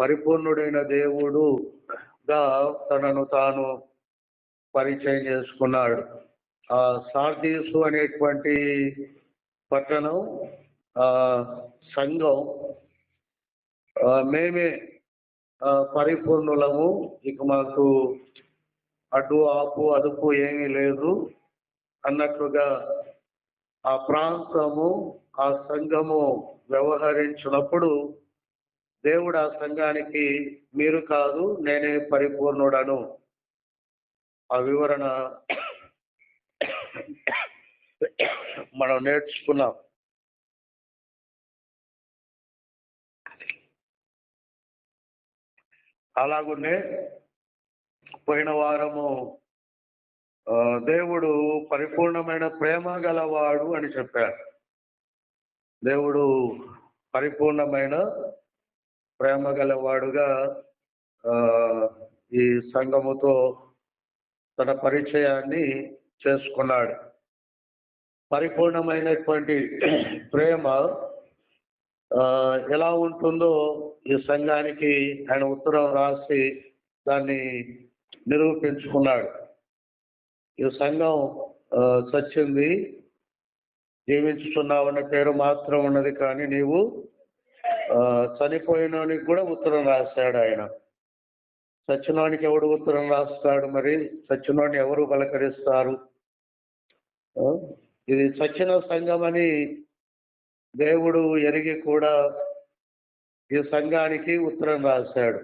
పరిపూర్ణుడైన దేవుడుగా తనను తాను పరిచయం చేసుకున్నాడు. సార్దీసు అనేటువంటి పట్టణం సంఘం మేమే పరిపూర్ణులము, ఇక మాకు అడ్డు ఆపు అదుపు ఏమీ లేదు అన్నట్లుగా ఆ ప్రాంతము ఆ సంఘము వ్యవహరించినప్పుడు దేవుడు ఆ సంఘానికి మీరు కాదు నేనే పరిపూర్ణుడను ఆ వివరణ మనం నేర్చుకున్నాం. అలాగునే పోయిన వారము దేవుడు పరిపూర్ణమైన ప్రేమ గలవాడు అని చెప్పారు. దేవుడు పరిపూర్ణమైన ప్రేమ గలవాడుగా ఈ సంఘముతో తన పరిచయాన్ని చేసుకున్నాడు. పరిపూర్ణమైనటువంటి ప్రేమ ఎలా ఉంటుందో ఈ సంఘానికి ఆయన ఉత్తరం రాసి దాన్ని నిరూపించుకున్నాడు. ఈ సంఘం చచ్చింది, జీవించుతున్నావన్న పేరు మాత్రం ఉన్నది, కానీ నీవు చనిపోయినోనికి కూడా ఉత్తరం రాశాడు ఆయన. చచ్చినోనికి ఎవడు ఉత్తరం రాస్తాడు? మరి చచ్చినోని ఎవరు పలకరిస్తారు? ఇది చచ్చిన సంఘం అని దేవుడు ఎరిగి కూడా ఈ సంఘానికి ఉత్తరం రాశాడు.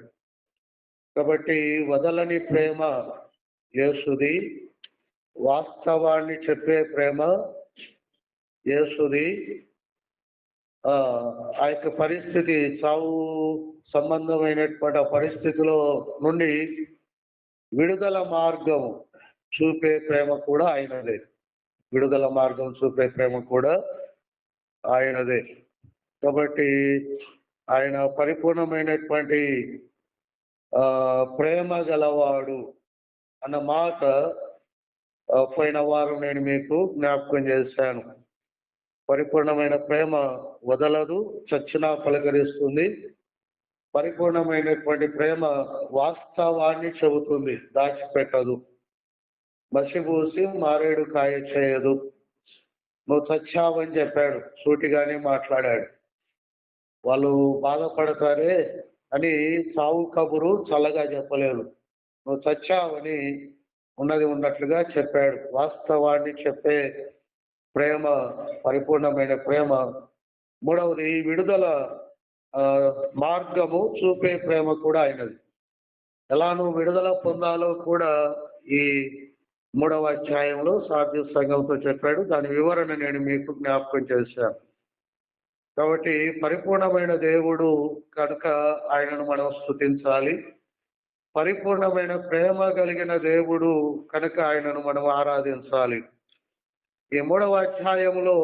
కాబట్టి వదలని ప్రేమ యేసుది, వాస్తవాన్ని చెప్పే ప్రేమ యేసుది. ఆ యొక్క పరిస్థితి, చావు సంబంధమైనటువంటి పరిస్థితిలో నుండి విడుదల మార్గం చూపే ప్రేమ కూడా ఆయనదే. విడుదల మార్గం చూపే ప్రేమ కూడా ఆయనదే. కాబట్టి ఆయన పరిపూర్ణమైనటువంటి ప్రేమ గలవాడు అన్న మాట పోయిన వారం నేను మీకు జ్ఞాపకం చేశాను. పరిపూర్ణమైన ప్రేమ వదలదు, చచ్చినా పలకరిస్తుంది. పరిపూర్ణమైనటువంటి ప్రేమ వాస్తవాన్ని చెబుతుంది, దాచిపెట్టదు. మసిపూసి మారేడు కాయ చేయదు. నువ్వు చచ్చావని చెప్పాడు, సూటిగానే మాట్లాడాడు. వాళ్ళు బాధపడతారే అని చావు కబురు చల్లగా చెప్పలేదు. నువ్వు చచ్చావని ఉన్నది ఉన్నట్లుగా చెప్పాడు. వాస్తవాన్ని చెప్పే ప్రేమ పరిపూర్ణమైన ప్రేమ. మూడవది విడుదల మార్గము చూపే ప్రేమ కూడా అయినది. ఎలా నువ్వు విడుదల పొందాలో కూడా ఈ 3వ అధ్యాయంలో సాధ్య సంఘంతో చెప్పాడు. దాని వివరణ నేను మీకు జ్ఞాపకం చేశాను. కాబట్టి పరిపూర్ణమైన దేవుడు కనుక ఆయనను మనం స్తుతించాలి. పరిపూర్ణమైన ప్రేమ కలిగిన దేవుడు కనుక ఆయనను మనం ఆరాధించాలి. ఈ 3వ అధ్యాయంలో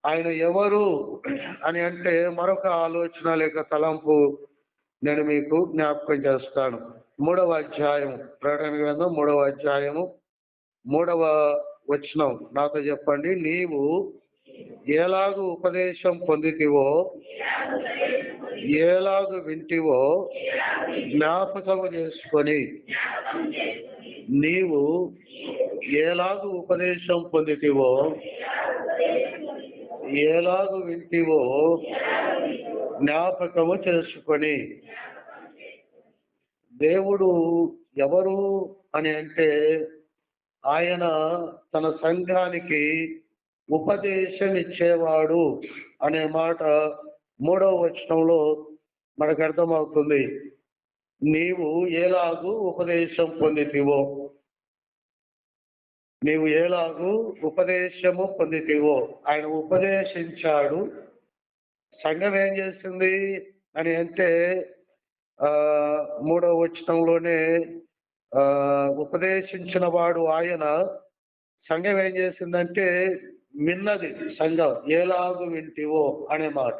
ఆయన ఎవరు అని అంటే మరొక ఆలోచన లేక తలంపు నేను మీకు జ్ఞాపకం చేస్తాను. 3వ అధ్యాయం, ప్రకటన గ్రంథం 3వ అధ్యాయము 3వ వచనం నాతో చెప్పండి. నీవు ఎలాగు ఉపదేశం పొందితివో, ఎలాగు వింటివో జ్ఞాపకము చేసుకొని. నీవు ఎలాగు ఉపదేశం పొందితివో, ఎలాగు వింటివో జ్ఞాపకము చేసుకొని. దేవుడు ఎవరు అని అంటే ఆయన తన సంఘానికి ఉపదేశం ఇచ్చేవాడు అనే మాట 3వ వచనంలో మనకు అర్థమవుతుంది. నీవు ఎలాగూ ఉపదేశం పొందితివో, నీవు ఎలాగూ ఉపదేశము పొందితివో. ఆయన ఉపదేశించాడు. సంఘం ఏం చేసింది అని అంటే 3వ వచనంలోనే ఉపదేశించిన వాడు ఆయన. సంఘం ఏం చేసిందంటే విన్నది. సంఘం ఎలాగు వింటివో అనే మాట.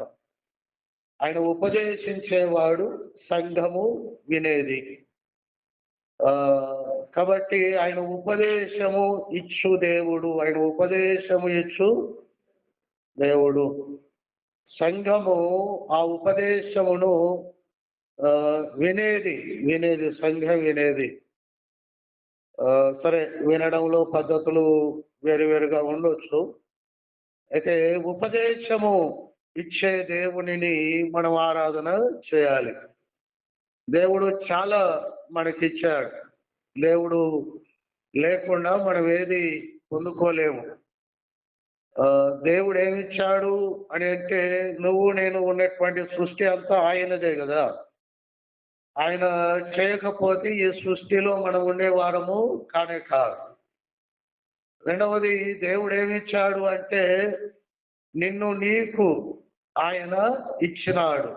ఆయన ఉపదేశించేవాడు, సంఘము వినేది. కాబట్టి ఆయన ఉపదేశము ఇచ్చు దేవుడు, ఆయన ఉపదేశము ఇచ్చు దేవుడు. సంఘము ఆ ఉపదేశమును వినేది వినేది సంఘం వినేది. సరే, వినడంలో పద్ధతులు వేరువేరుగా ఉండొచ్చు. అయితే ఉపదేశము ఇచ్చే దేవునిని మనం ఆరాధన చేయాలి. దేవుడు చాలా మనకిచ్చాడు. దేవుడు లేకుండా మనం ఏది పొందుకోలేము. దేవుడు ఏమిచ్చాడు అని అంటే, నువ్వు నేను ఉన్నటువంటి సృష్టి అంతా ఆయనదే కదా. ఆయన చేయకపోతే ఈ సృష్టిలో మనం ఉండేవారము కానే కాదు. రెండవది, దేవుడు ఏమిచ్చాడు అంటే, నిన్ను నీకు ఆయన ఇచ్చినాడు.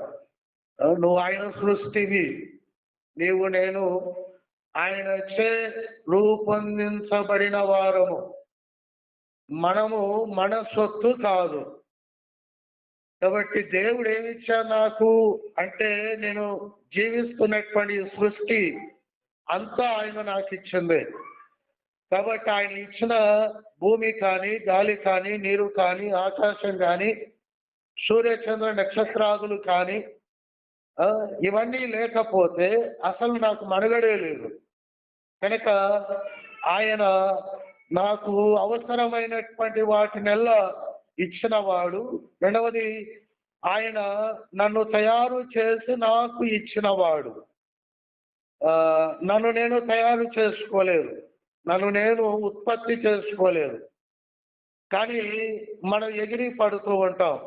నువ్వు ఆయన సృష్టివి. నీవు నేను ఆయనచే రూపొందించబడిన వారము. మనము మన సొత్తు కాదు. కాబట్టి దేవుడు ఏమిచ్చాడు నాకు అంటే, నేను జీవిస్తున్నటువంటి సృష్టి అంతా ఆయన నాకు ఇచ్చింది. కాబట్టి ఆయన ఇచ్చిన భూమి కానీ, గాలి కానీ, నీరు కానీ, ఆకాశం కానీ, సూర్యచంద్ర నక్షత్రాదులు కానీ, ఇవన్నీ లేకపోతే అసలు నాకు మనుగడే లేదు. కనుక ఆయన నాకు అవసరమైనటువంటి వాటినెల్లా ఇచ్చిన వాడు. రెండవది, ఆయన నన్ను తయారు చేసి నాకు ఇచ్చిన వాడు. నన్ను నేను తయారు చేసుకోలేదు, నన్ను నేను ఉత్పత్తి చేసుకోలేదు. కానీ మనం ఎగిరి పడుతూ ఉంటాం.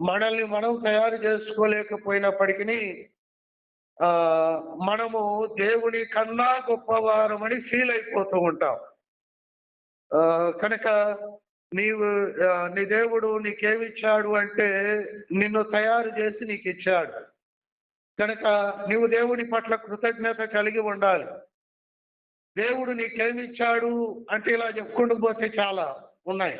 మనల్ని మనం తయారు చేసుకోలేకపోయినప్పటికీ మనము దేవుని కన్నా గొప్పవారమని ఫీల్ అయిపోతూ ఉంటాం. కనుక నీ దేవుడు నీకేమిచ్చాడు అంటే, నిన్ను తయారు చేసి నీకు ఇచ్చాడు. కనుక నీవు దేవుని పట్ల కృతజ్ఞత కలిగి ఉండాలి. దేవుడు నీకేమిచ్చాడు అంటే ఇలా చెప్పుకుంటూ పోతే చాలా ఉన్నాయి.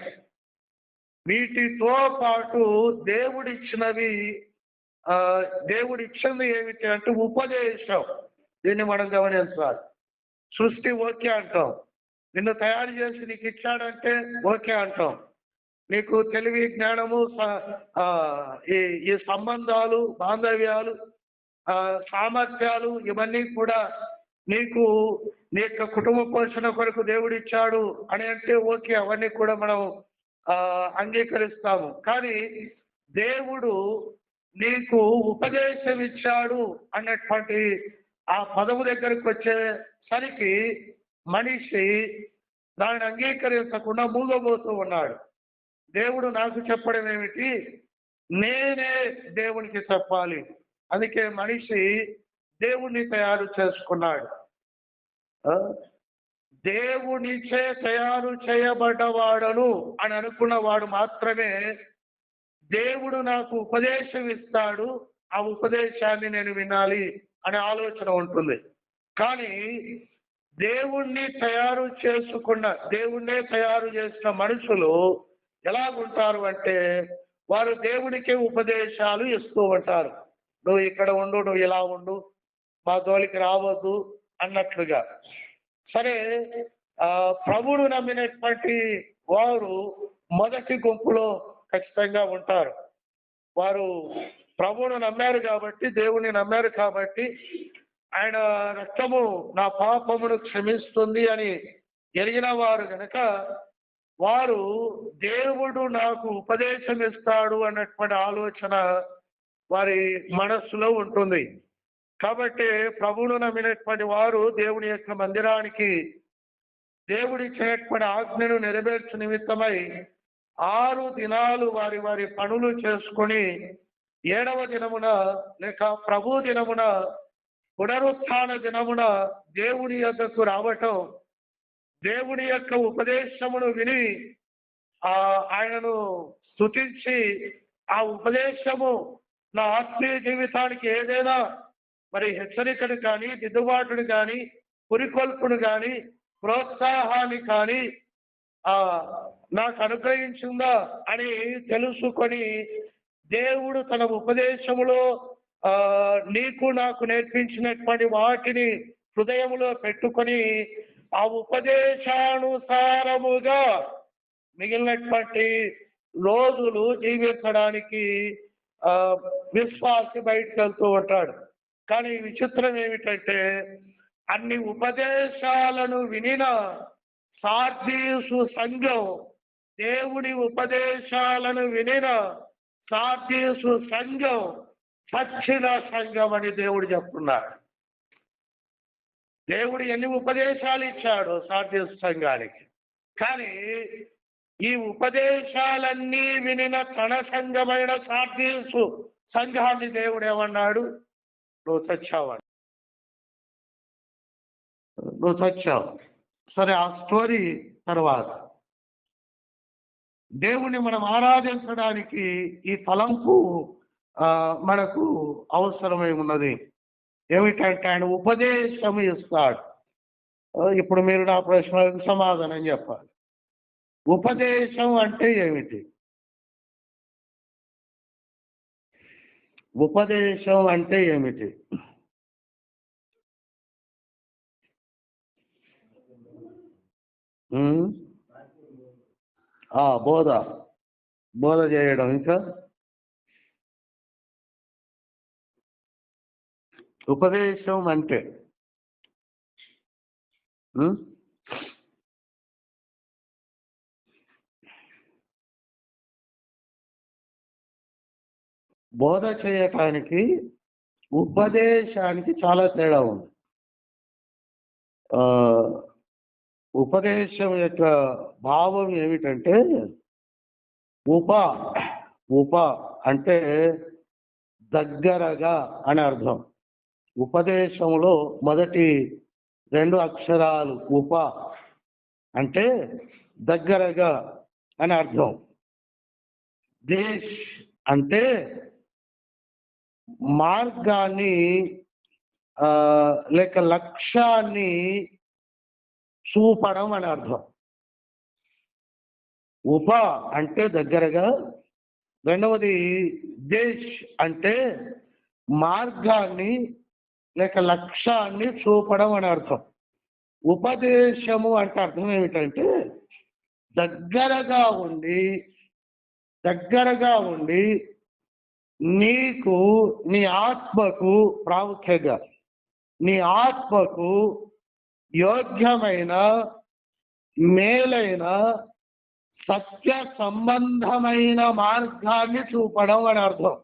వీటితో పాటు దేవుడిచ్చినవి, దేవుడిచ్చింది ఏమిటి అంటే ఉపదేశం. దీన్ని మనం గమనించాలి. సృష్టి ఓకే అంటాం, నిన్ను తయారు చేసి నీకు ఇచ్చాడంటే ఓకే అంటాం. నీకు తెలివి, జ్ఞానము, ఈ సంబంధాలు, బాంధవ్యాలు, సామర్థ్యాలు ఇవన్నీ కూడా నీకు నీ యొక్క కుటుంబ పోషణ కొరకు దేవుడు ఇచ్చాడు అని అంటే ఓకే, అవన్నీ కూడా మనం అంగీకరిస్తాము. కానీ దేవుడు నీకు ఉపదేశం ఇచ్చాడు అన్నటువంటి ఆ పదము దగ్గరికి వచ్చేసరికి మనిషి దానిని అంగీకరించకుండా మూగబోతూ ఉన్నాడు. దేవుడు నాకు చెప్పడం ఏమిటి, నేనే దేవునికి చెప్పాలి. అందుకే మనిషి దేవుణ్ణి తయారు చేసుకున్నాడు. దేవునిచే తయారు చేయబడ్డవాడను అని అనుకున్నవాడు మాత్రమే దేవుడు నాకు ఉపదేశం ఇస్తాడు, ఆ ఉపదేశాన్ని నేను వినాలి అనే ఆలోచన ఉంటుంది. కానీ దేవుణ్ణి దేవుణ్ణే తయారు చేసిన మనుషులు ఎలాగుంటారు అంటే, వారు దేవునికే ఉపదేశాలు ఇస్తూ ఉంటారు. నువ్వు ఇక్కడ ఉండు, నువ్వు ఇలా ఉండు, మా జోలికి రావద్దు అన్నట్లుగా. సరే, ప్రభువును నమ్మినటువంటి వారు మొదటి గుంపులో ఖచ్చితంగా ఉంటారు. వారు ప్రభువును నమ్మారు కాబట్టి, దేవుని నమ్మారు కాబట్టి, ఆయన రక్తము నా పాపమును క్షమిస్తుంది అని ఎరిగిన వారు కనుక వారు దేవుడు నాకు ఉపదేశం ఇస్తాడు అన్నటువంటి ఆలోచన వారి మనస్సులో ఉంటుంది. కాబట్టి ప్రభువును నమ్మినటువంటి వారు దేవుని యొక్క మందిరానికి దేవుడిచ్చినటువంటి ఆజ్ఞను నెరవేర్చు నిమిత్తమై 6 దినాలు వారి వారి పనులు చేసుకొని 7వ దినమున లేక ప్రభు దినమున, పునరుత్థాన దినమున దేవుని యొద్దకు రావటం, దేవుని యొక్క ఉపదేశమును విని ఆయనను స్తుతించి, ఆ ఉపదేశము నా ఆత్మీయ జీవితానికి ఏదైనా మరి హెచ్చరికను కానీ, దిద్దుబాటును కానీ, పురికొల్పును కానీ, ప్రోత్సాహాన్ని కానీ నాకు అనుగ్రహించిందా అని తెలుసుకొని, దేవుడు తన ఉపదేశములో నీకు నాకు నేర్పించినటువంటి వాటిని హృదయములో పెట్టుకొని, ఆ ఉపదేశానుసారముగా మిగిలినటువంటి రోజులు జీవించడానికి విశ్వాసి బయటకు వెళ్తూ ఉంటాడు. కానీ విచిత్రం ఏమిటంటే అన్ని ఉపదేశాలను వినిన సార్దీసు సంఘం, దేవుని ఉపదేశాలను వినిన సార్దీసు సంఘం చచ్చిన సంఘం అని దేవుడు చెప్తున్నాడు. దేవుడు ఎన్ని ఉపదేశాలు ఇచ్చాడు సార్దీసు సంఘానికి, కానీ ఈ ఉపదేశాలన్నీ వినిన తన సంఘమైన సార్దీసు సంఘాన్ని దేవుడు ఏమన్నాడు? నువ్వు చచ్చావు. నువ్వు చచ్చావు. సరే, ఆ స్టోరీ తర్వాత. దేవుణ్ణి మనం ఆరాధించడానికి ఈ తలంపు మనకు అవసరమై ఉన్నది. ఏమిటంటే ఆయన ఉపదేశం ఇస్తాడు. ఇప్పుడు మీరు నా ప్రశ్నలకు సమాధానం చెప్పాలి. ఉపదేశం అంటే ఏమిటి? ఉపదేశం అంటే ఏమిటి? బోధ బోధ చేయడం. ఇంకా ఉపదేశం అంటే బోధ చేయటానికి ఉపదేశానికి చాలా తేడా ఉంది. ఉపదేశం యొక్క భావం ఏమిటంటే ఉప అంటే దగ్గరగా అని అర్థం. ఉపదేశంలో మొదటి 2 అక్షరాలు ఉప అంటే దగ్గరగా అని అర్థం. దేశ్ అంటే మార్గాన్ని లేక లక్ష్యాన్ని చూపడం అని అర్థం. ఉప అంటే దగ్గరగా, రెండవది దేశ్ అంటే మార్గాన్ని లేక లక్ష్యాన్ని చూపడం అని అర్థం. ఉపదేశము అంటే అర్థం ఏమిటంటే దగ్గరగా ఉండి నీకు నీ ఆత్మకు ప్రాముఖ్యంగా నీ ఆత్మకు యోగ్యమైన మేలైన సత్య సంబంధమైన మార్గాన్ని చూపడం అని అర్థం.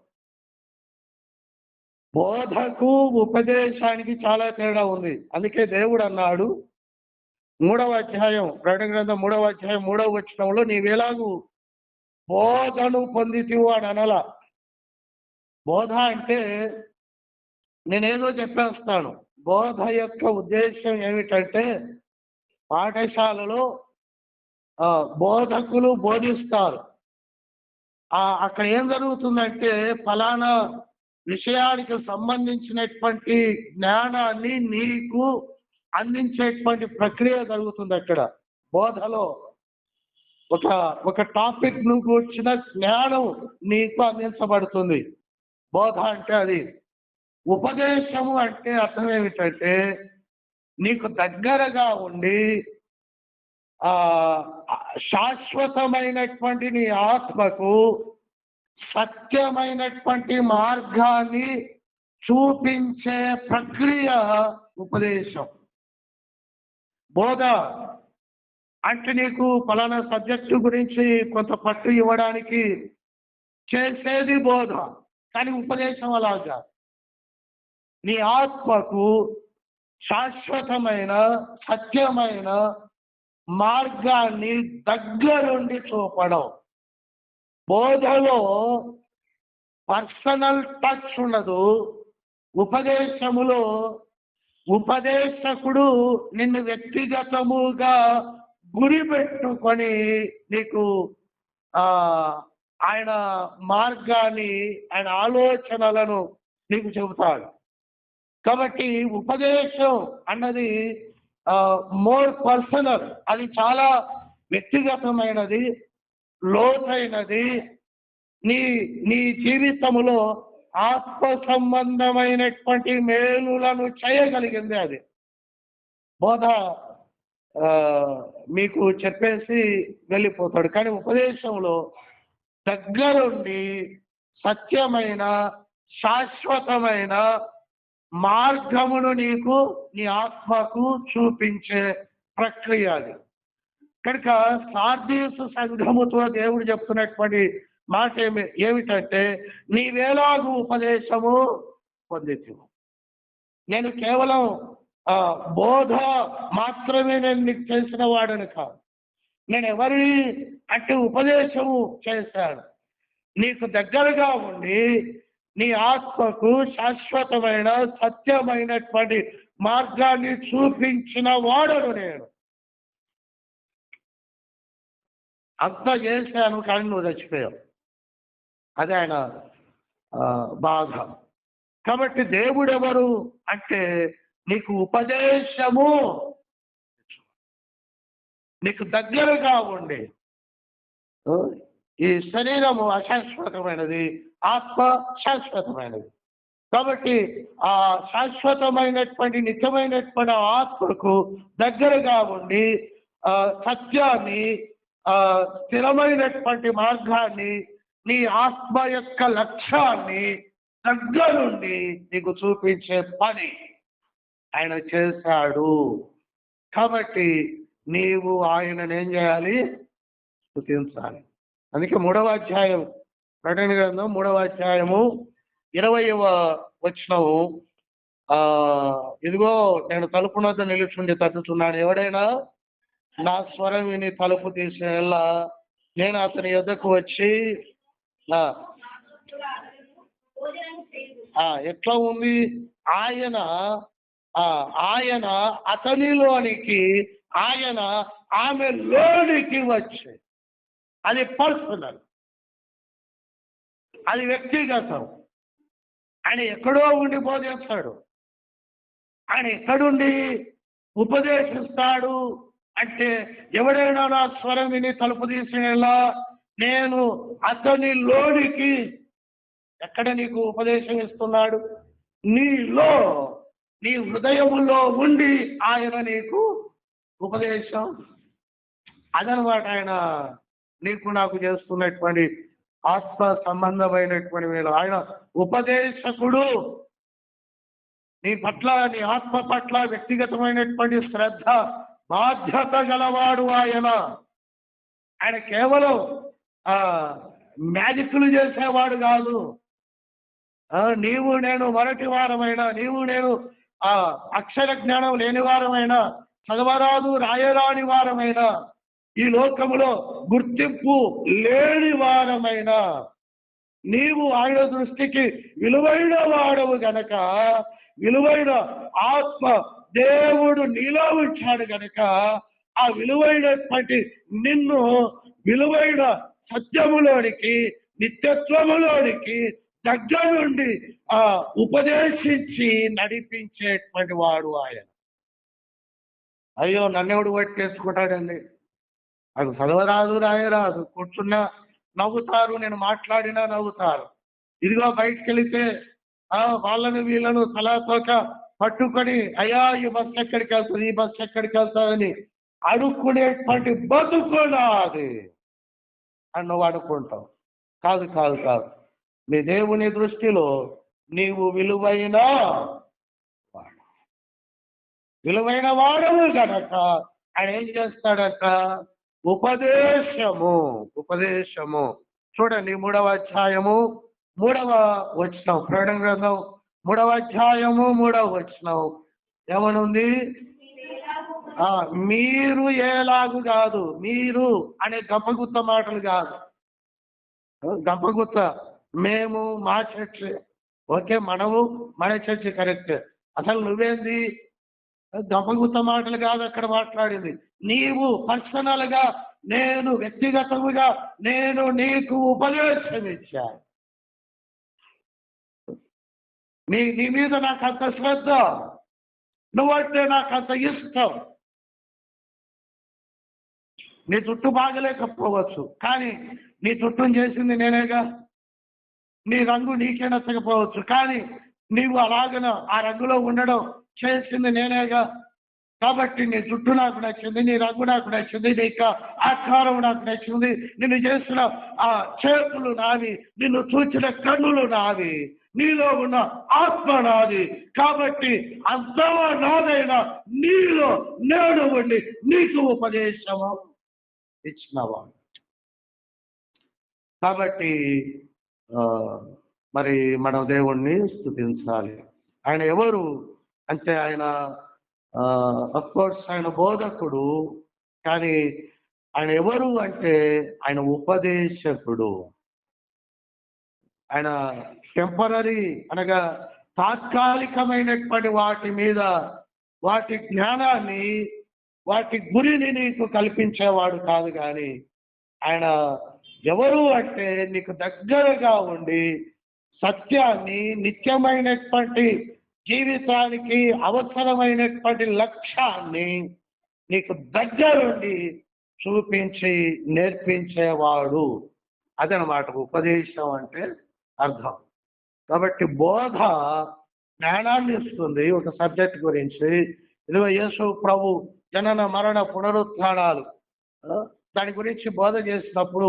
బోధకు ఉపదేశానికి చాలా తేడా ఉంది. అందుకే దేవుడు అన్నాడు 3వ అధ్యాయం, ప్రకటన గ్రంథం 3వ అధ్యాయం 3వ వచనంలో నీవెలాగూ బోధను పొందితివు అని అనలా. బోధ అంటే నేనేదో చెప్పేస్తాను. బోధ యొక్క ఉద్దేశం ఏమిటంటే పాఠశాలలో బోధకులు బోధిస్తారు. అక్కడ ఏం జరుగుతుందంటే ఫలానా విషయానికి సంబంధించినటువంటి జ్ఞానాన్ని నీకు అందించేటువంటి ప్రక్రియ జరుగుతుంది. అక్కడ బోధలో ఒక టాపిక్ ను కూర్చిన జ్ఞానం నీకు అందించబడుతుంది. బోధ అంటే అది. ఉపదేశము అంటే అర్థం ఏమిటంటే నీకు దగ్గరగా ఉండి శాశ్వతమైనటువంటి నీ ఆత్మకు సత్యమైనటువంటి మార్గాన్ని చూపించే ప్రక్రియ ఉపదేశం. బోధ అంటే నీకు ఫలానా సబ్జెక్టు గురించి కొంత పట్టు ఇవ్వడానికి చేసేది బోధ. కానీ ఉపదేశం అలాగా నీ ఆత్మకు శాశ్వతమైన సత్యమైన మార్గాన్ని దగ్గరుండి చూపడం. బోధలో పర్సనల్ టచ్ ఉండదు. ఉపదేశములో ఉపదేశకుడు నిన్ను వ్యక్తిగతముగా గురి పెట్టుకొని నీకు ఆయన మార్గాన్ని ఆయన ఆలోచనలను నీకు చెబుతాడు. కాబట్టి ఉపదేశం అన్నది మోర్ పర్సనల్, అది చాలా వ్యక్తిగతమైనది, లోతైనది. నీ జీవితంలో ఆత్మ సంబంధమైనటువంటి మేలులను చేయగలిగింది అది. బోధ మీకు చెప్పేసి వెళ్ళిపోతాడు. కానీ ఉపదేశంలో దగ్గరుండి సత్యమైన శాశ్వతమైన మార్గమును నీకు నీ ఆత్మకు చూపించే ప్రక్రియ అది. కనుక సార్దీసు సంఘముతో దేవుడు చెప్తున్నటువంటి మాట ఏమిటంటే, నీవేలాగు ఉపదేశము పొందితివు. నేను కేవలం బోధ మాత్రమే నేను నీకు చేసిన వాడని కాదు. నేను ఎవరి అంటే ఉపదేశము చేశాను. నీకు దగ్గరగా ఉండి నీ ఆత్మకు శాశ్వతమైన సత్యమైనటువంటి మార్గాన్ని చూపించిన వాడను నేను. అంతా చేశాను కానీ నువ్వు చచ్చిపోయావు. అదే ఆయన బాధ. కాబట్టి దేవుడు ఎవరు అంటే, నీకు ఉపదేశము, నీకు దగ్గరగా ఉండి. ఈ శరీరము అశాశ్వతమైనది, ఆత్మ శాశ్వతమైనది. కాబట్టి ఆ శాశ్వతమైనటువంటి నిత్యమైనటువంటి ఆత్మకు దగ్గరగా ఉండి సత్యాన్ని, స్థిరమైనటువంటి మార్గాన్ని, నీ ఆత్మ యొక్క లక్ష్యాన్ని దగ్గరుండి నీకు చూపించే పని ఆయన చేశాడు. కాబట్టి నీవు ఆయనను ఏం చేయాలి? స్తుతించాలి. అందుకే 3వ అధ్యాయం, ప్రకటన గ్రంథం 3వ అధ్యాయము 20వ వచనము, ఇదిగో నేను తలుపు వద్ద నిలుచుండి తట్టుచున్నాను. ఎవడైనా నా స్వరం విని తలుపు తీసేలా నేను అతని యొద్దకు వచ్చి ఎట్లా ఉంది? ఆయన అతనిలోనికి, ఆయన ఆమెలోనికి వచ్చి, అది పర్సనల్, అది వ్యక్తిగతం. ఆయన ఎక్కడో ఉండి బోధిస్తాడు. ఆయన ఎక్కడుండి ఉపదేశిస్తాడు అంటే, ఎవడైనా నా స్వరం విని తలుపు తీసేలా నేను అతనిలోనికి. ఎక్కడ నీకు ఉపదేశం ఇస్తున్నాడు? నీలో, నీ హృదయములో ఉండి ఆయన నీకు ఉపదేశం. అదనమాట ఆయన నీకు నాకు చేస్తున్నటువంటి ఆత్మ సంబంధమైనటువంటి వేళ. ఆయన ఉపదేశకుడు. నీ పట్ల, నీ ఆత్మ పట్ల వ్యక్తిగతమైనటువంటి శ్రద్ధ, బాధ్యత గలవాడు ఆయన. ఆయన కేవలం మ్యాజిక్లు చేసేవాడు కాదు. నీవు నేను మొదటి వారమైనా, నీవు నేను అక్షర జ్ఞానం లేని వారమైనా, చదవరాదు రాయరాని వారమైనా, ఈ లోకములో గుర్తింపు లేని వారమైనా, నీవు ఆయన దృష్టికి విలువైన వాడవు గనక, విలువైన ఆత్మ దేవుడు నీలో ఉంచాడు గనక, ఆ విలువైనటువంటి నిన్ను విలువైన సత్యములోనికి, నిత్యత్వములోనికి దగ్గర నుండి ఉపదేశించి నడిపించేటువంటి వాడు ఆయన. అయ్యో నన్నెవడు పట్టేసుకుంటాడండి, అది చదవరాదు రాయరాదు, కూర్చున్నా నవ్వుతారు, నేను మాట్లాడినా నవ్వుతారు. ఇదిగో బయటికి వెళితే వాళ్ళను వీళ్ళను తలాతోక పట్టుకొని, అయ్యా ఈ బస్సు ఎక్కడికి వెళ్తుంది, ఈ బస్సు ఎక్కడికి వెళ్తాదని అడుక్కునేటువంటి బతుకుడా అది అని నువ్వు అనుకుంటావు. కాదు కాదు కాదు, నీ దేవుని దృష్టిలో నీవు విలువైన వాడవు గనక ఆయన ఏం చేస్తాడట? ఉపదేశము. చూడండి 3వ అధ్యాయము 3వ వచనం, ప్రకటన గ్రంథం 3వ అధ్యాయము 3వ వచనం ఏమనుంది? మీరు ఏలాగు కాదు, మీరు అనే గంపగుత్త మాటలు కాదు. గంపగుత్త మేము, మా చర్చ్ ఓకే, మనము మన చర్చ్ కరెక్ట్. అసలు నువ్వేంది? గంపగుత్త మాటలు కాదు అక్కడ మాట్లాడింది. నీవు పర్సనల్ గా, నేను వ్యక్తిగతముగా నేను నీకు ఉపదేశం ఇచ్చాను. నీ మీద నాకు అంత శ్రద్ధ, నువ్వంటే నాకు అంత ఇష్టం. నీ చుట్టూ బాగలేకపోవచ్చు, కానీ నీ చుట్టూని చేసింది నేనేగా. నీ రంగు నీకే నచ్చకపోవచ్చు, కానీ నీవు అలాగన ఆ రంగులో ఉండడం చేసింది నేనేగా. కాబట్టి నీ జుట్టు నాకు నచ్చింది, నీ రంగు నాకు నచ్చింది, నీ ఆకారం నాకు నచ్చింది, నిన్ను చేసిన ఆ చేతులు నావి, నిన్ను చూచిన కన్నులు నావి, నీలో ఉన్న ఆత్మ నాది. కాబట్టి అంతా నాదైనా నీలో నేను ఉండి నీకు ఉపదేశము ఇచ్చినవాడు. కాబట్టి మరి మనం దేవుణ్ణి స్తుతించాలి. ఆయన ఎవరు అంటే ఆయన అఫ్కోర్స్ ఆయన బోధకుడు, కానీ ఆయన ఎవరు అంటే ఆయన ఉపదేశకుడు. ఆయన టెంపరరీ అనగా తాత్కాలికమైనటువంటి వాటి మీద వాటి జ్ఞానాన్ని వాటి గురిని నీకు కల్పించేవాడు కాదు. కానీ ఆయన ఎవరు అంటే నీకు దగ్గరగా ఉండి సత్యాన్ని, నిత్యమైనటువంటి జీవితానికి అవసరమైనటువంటి లక్ష్యాన్ని నీకు దగ్గరుండి చూపించి నేర్పించేవాడు. అదనమాట ఉపదేశం అంటే అర్థం. కాబట్టి బోధ జ్ఞానాన్ని ఇస్తుంది ఒక సబ్జెక్ట్ గురించి. ఇదిగో యేసు ప్రభు జనన మరణ పునరుత్థానాలు దాని గురించి బోధ చేసినప్పుడు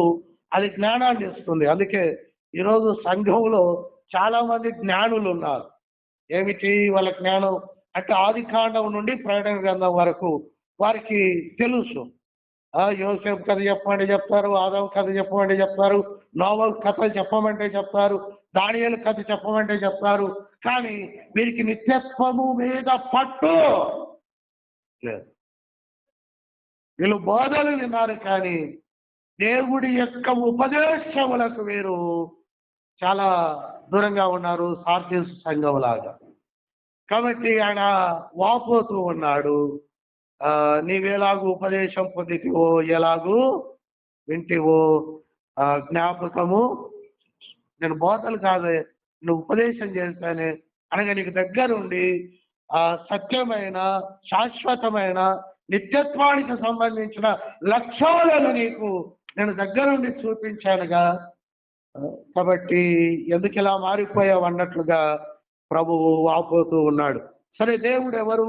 అది జ్ఞానాన్ని ఇస్తుంది. అందుకే ఈరోజు సంఘంలో చాలా మంది జ్ఞానులు ఉన్నారు. ఏమిటి వాళ్ళ జ్ఞానం అంటే ఆది కాండం నుండి ప్రకటన గ్రంథం వరకు వారికి తెలుసు. యోసేపు కథ చెప్పమంటే చెప్తారు, ఆదాము కథ చెప్పమంటే చెప్తారు, నోవహు కథ చెప్పమంటే చెప్తారు, దానియేలు కథ చెప్పమంటే చెప్తారు. కానీ వీరికి నిత్యత్వము మీద పట్టు లేదు. వీళ్ళు బోధలు విన్నారు కానీ దేవుడి యొక్క ఉపదేశములకు వీరు చాలా దూరంగా ఉన్నారు, సార్దీసు సంఘం లాగా. కాబట్టి ఆయన వాపోతూ ఉన్నాడు, నీవేలాగూ ఉపదేశం పొందితివో, ఎలాగూ వింటివో జ్ఞాపకము. నేను బోధలు కాదే, నువ్వు ఉపదేశం చేస్తానే అనగా నీకు దగ్గరుండి సత్యమైన, శాశ్వతమైన, నిత్యత్వానికి సంబంధించిన లక్ష్యాలను నీకు నేను దగ్గరుండి చూపించానుగా. కాబట్టి ఎందుకు ఇలా మారిపోయావు అన్నట్లుగా ప్రభువు వాపోతూ ఉన్నాడు. సరే, దేవుడు ఎవరు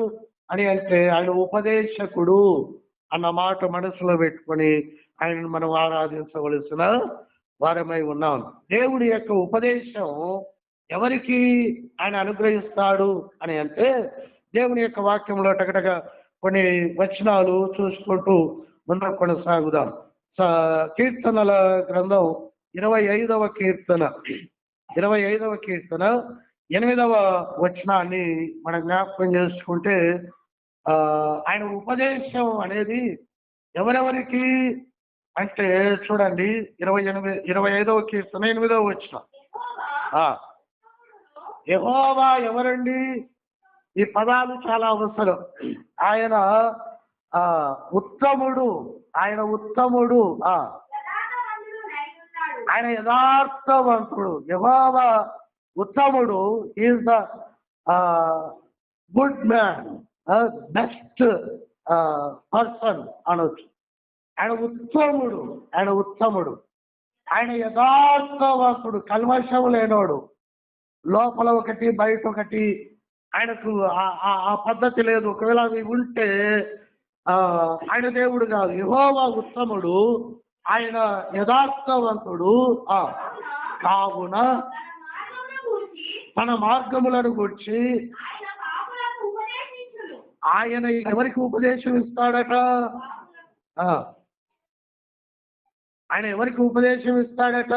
అని అంటే ఆయన ఉపదేశకుడు అన్న మాట మనసులో పెట్టుకొని ఆయనను మనం ఆరాధించవలసిన వారమై ఉన్నాం. దేవుడి యొక్క ఉపదేశం ఎవరికి ఆయన అనుగ్రహిస్తాడు అని అంటే దేవుని యొక్క వాక్యంలో టకటక కొన్ని వచనాలు చూసుకుంటూ ముందుకు కొనసాగుదాం. కీర్తనల గ్రంథం 25వ కీర్తన 8వ వచనాన్ని మనం జ్ఞాపకం చేసుకుంటే ఆయన ఉపదేశం అనేది ఎవరెవరికి అంటే చూడండి, 25వ కీర్తన 8వ వచనం. యెహోవా ఎవరండి? ఈ పదాలు చాలా అవసరం. ఆయన ఉత్తముడు, ఆయన ఉత్తముడు, ఆయన యథార్థవంతుడు. యెహోవా ఉత్తముడు, is the good man, best person అనొచ్చు. ఆయన ఉత్తముడు, ఆయన ఉత్తముడు, ఆయన యథార్థవంతుడు, కల్మషం లేనోడు. లోపల ఒకటి బయట ఒకటి ఆయనకు ఆ పద్ధతి లేదు. ఒకవేళ అవి ఉంటే ఆయన దేవుడు కాదు. యెహోవా ఉత్తముడు, ఆయన యథార్థవంతుడు. కావున తన మార్గములను గురించి ఆయన ఎవరికి ఉపదేశం ఇస్తాడట? ఆయన ఎవరికి ఉపదేశం ఇస్తాడట?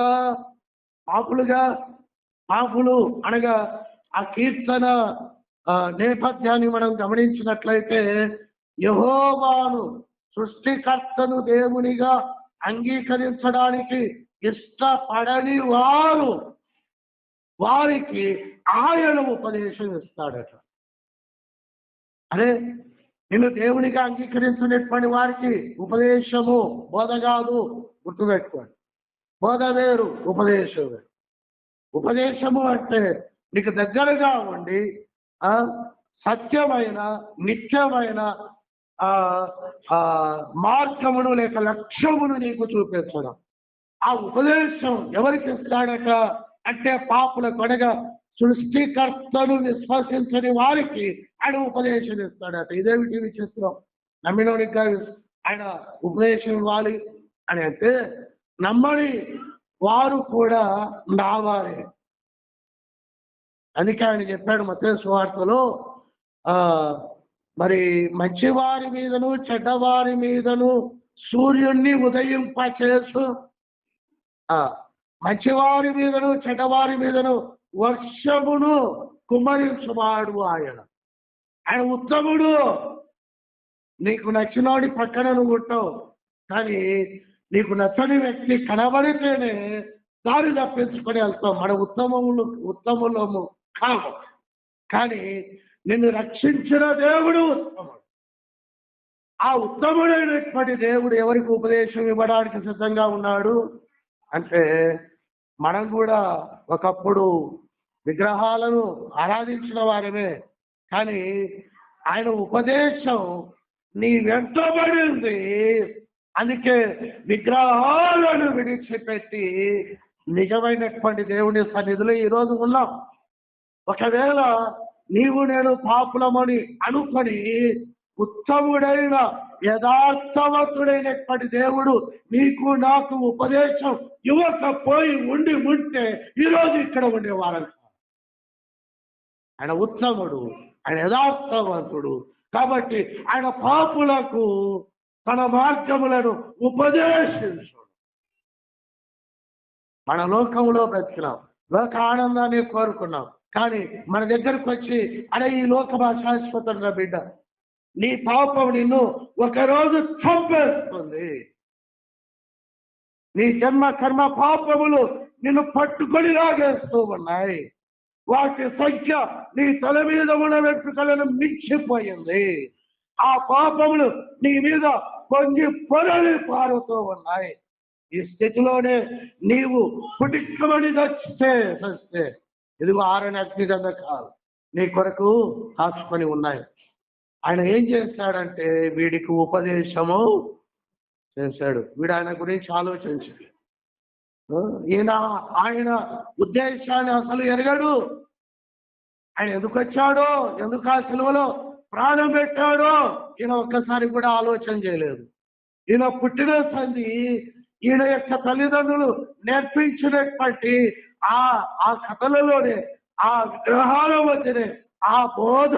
పాపులు అనగా ఆ కీర్తన నేపథ్యాన్ని మనం గమనించినట్లయితే యెహోవాను సృష్టికర్తను దేవునిగా అంగీకరించడానికి ఇష్టపడని వారికి ఆయన ఉపదేశం ఇస్తాడట. అదే నిన్ను దేవునిగా అంగీకరించినటువంటి వారికి ఉపదేశము బోధ కాదు, గుర్తుపెట్టుకోండి. బోధ వేరు, ఉపదేశం వేరు. ఉపదేశము అంటే నీకు దగ్గరగా ఉండి సత్యమైన, నిత్యమైన మార్గమును లేక లక్ష్యమును నీకు చూపించడం. ఆ ఉపదేశం ఎవరికి ఇస్తాడట అంటే పాపుల కొనగా సృష్టికర్తను విశ్వసించని వారికి ఆయన ఉపదేశం ఇస్తాడట. ఇదేమిటి విచిత్రం? నమ్మినోడికి ఆయన ఉపదేశం ఇవ్వాలి అని అంటే నమ్మని వారు కూడా నావాలి. అందుకే ఆయన చెప్పాడు మత్తయి సువార్తలో, మరి మంచివారి మీదను చెడ్డవారి మీదను సూర్యుణ్ణి ఉదయింపచేసు, మంచివారి మీదను చెడ్డవారి మీదను వర్షమును కుమ్మరించువాడు ఆయన. ఆయన ఉత్తముడు. నీకు నచ్చినోడి పక్కన నువ్వు ఉంటావు, కానీ నీకు నచ్చని వ్యక్తి కనబడితేనే దారి తప్పించుకొని వెళ్తాం. మన ఉత్తములము కాము, కానీ నిన్ను రక్షించిన దేవుడు ఉత్తముడు. ఆ ఉత్తముడైనటువంటి దేవుడు ఎవరికి ఉపదేశం ఇవ్వడానికి సిద్ధంగా ఉన్నాడు అంటే, మనం కూడా ఒకప్పుడు విగ్రహాలను ఆరాధించిన వారమే, కానీ ఆయన ఉపదేశం నీ వెంటబడింది. అందుకే విగ్రహాలను విడిచిపెట్టి నిజమైనటువంటి దేవుని సన్నిధిలో ఈరోజు ఉన్నాం. ఒకవేళ నీవు నేను పాపులమని అనుకొని ఉత్తముడైన యథార్థవంతుడైనటువంటి దేవుడు నీకు నాకు ఉపదేశం ఇవ్వకపోయి ఉంటే ఈరోజు ఇక్కడ ఉండేవారు. ఆయన ఉత్తముడు, ఆయన యథార్థవంతుడు. కాబట్టి ఆయన పాపులకు తన మార్గములను ఉపదేశించు. మన లోకంలో బ్రతికినాం, లోక ఆనందాన్ని కోరుకున్నాం, కానీ మన దగ్గరకు వచ్చి అరే ఈ లోకమా శాశ్వతంగా బిడ్డ, నీ పాపం నిన్ను ఒకరోజు చంపేస్తుంది. నీ జన్మ కర్మ పాపములు నిన్ను పట్టుకొని లాగేస్తూ ఉన్నాయి. వాటి సంఖ్య నీ తల మీద ఉన్న వెంట్రుకలను మించిపోయింది. ఆ పాపములు నీ మీద పొంగి పొరలి పారుతూ ఉన్నాయి. ఈ స్థితిలోనే నీవు పుటిక్కమని చస్తే ఇదిగో ఆరని అగ్నిగంధకాలు నీ కొరకు కాచుకొని ఉన్నాయి. ఆయన ఏం చేశాడంటే వీడికి ఉపదేశము చేశాడు. వీడు ఆయన గురించి ఆలోచించాడు. ఆయన ఉద్దేశాన్ని అసలు ఎరగడు. ఆయన ఎందుకు వచ్చాడో, ఎందుకు ఆ సిలువలో ప్రాణం పెట్టాడో ఈయన ఒక్కసారి కూడా ఆలోచన చేయలేదు. ఈయన పుట్టిన సంది ఈయన యొక్క తల్లిదండ్రులు నేర్పించినటువంటి ఆ కథలలోనే, ఆ విగ్రహాల మధ్యనే ఆ బోధ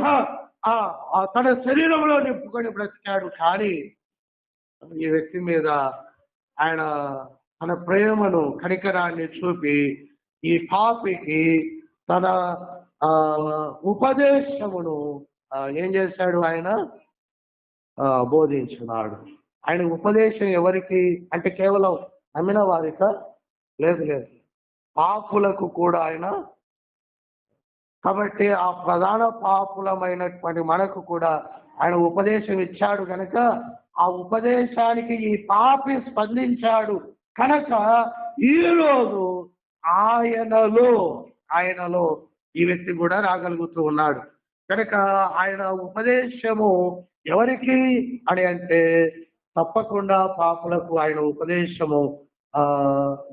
తన శరీరంలో నింపుకొని బ్రతికాడు. కానీ ఈ వ్యక్తి మీద ఆయన తన ప్రేమను, కనికరాన్ని చూపి ఈ పాపికి తన ఉపదేశమును ఏం చేశాడు? ఆయన బోధించున్నాడు. ఆయన ఉపదేశం ఎవరికి అంటే కేవలం నమ్మిన వారిక? లేదు, పాపులకు కూడా ఆయన. కాబట్టి ఆ ప్రధాన పాపులమైనటువంటి మనకు కూడా ఆయన ఉపదేశం ఇచ్చాడు కనుక, ఆ ఉపదేశానికి ఈ పాపి స్పందించాడు కనుక ఈరోజు ఆయనలో ఈ వ్యక్తి కూడా రాగలుగుతూ ఉన్నాడు. కనుక ఆయన ఉపదేశము ఎవరికి అని అంటే తప్పకుండా పాపులకు ఆయన ఉపదేశము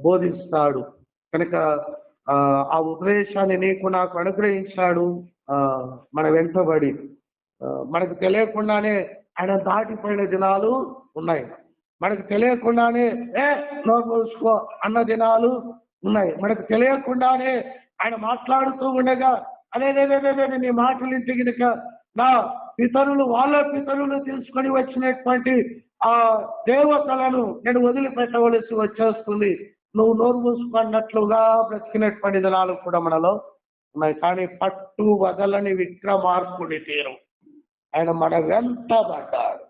బోధిస్తాడు. కనుక ఆ ఉపదేశాన్ని నీకు నాకు అనుగ్రహించాడు. మన వెంటబడి మనకు తెలియకుండానే ఆయన దాటిపోయిన దినాలు ఉన్నాయి. మనకు తెలియకుండానే నోసుకో అన్న దినాలు ఉన్నాయి. మనకు తెలియకుండానే ఆయన మాట్లాడుతూ ఉండగా అదే నీ మాటలు ఇంటి కనుక నా పితరులు వాళ్ళ పితరులు తీసుకొని వచ్చినటువంటి ఆ దేవతలను నేను వదిలిపెట్టవలసి వచ్చేస్తుంది, నువ్వు నోరు మూసుకున్నట్లుగా బ్రతికినటువంటి దినాలు కూడా మనలో ఉన్నాయి. కానీ పట్టు వదలని విక్రమార్కుడి తీరు ఆయన మన వెంట పడ్డాడు.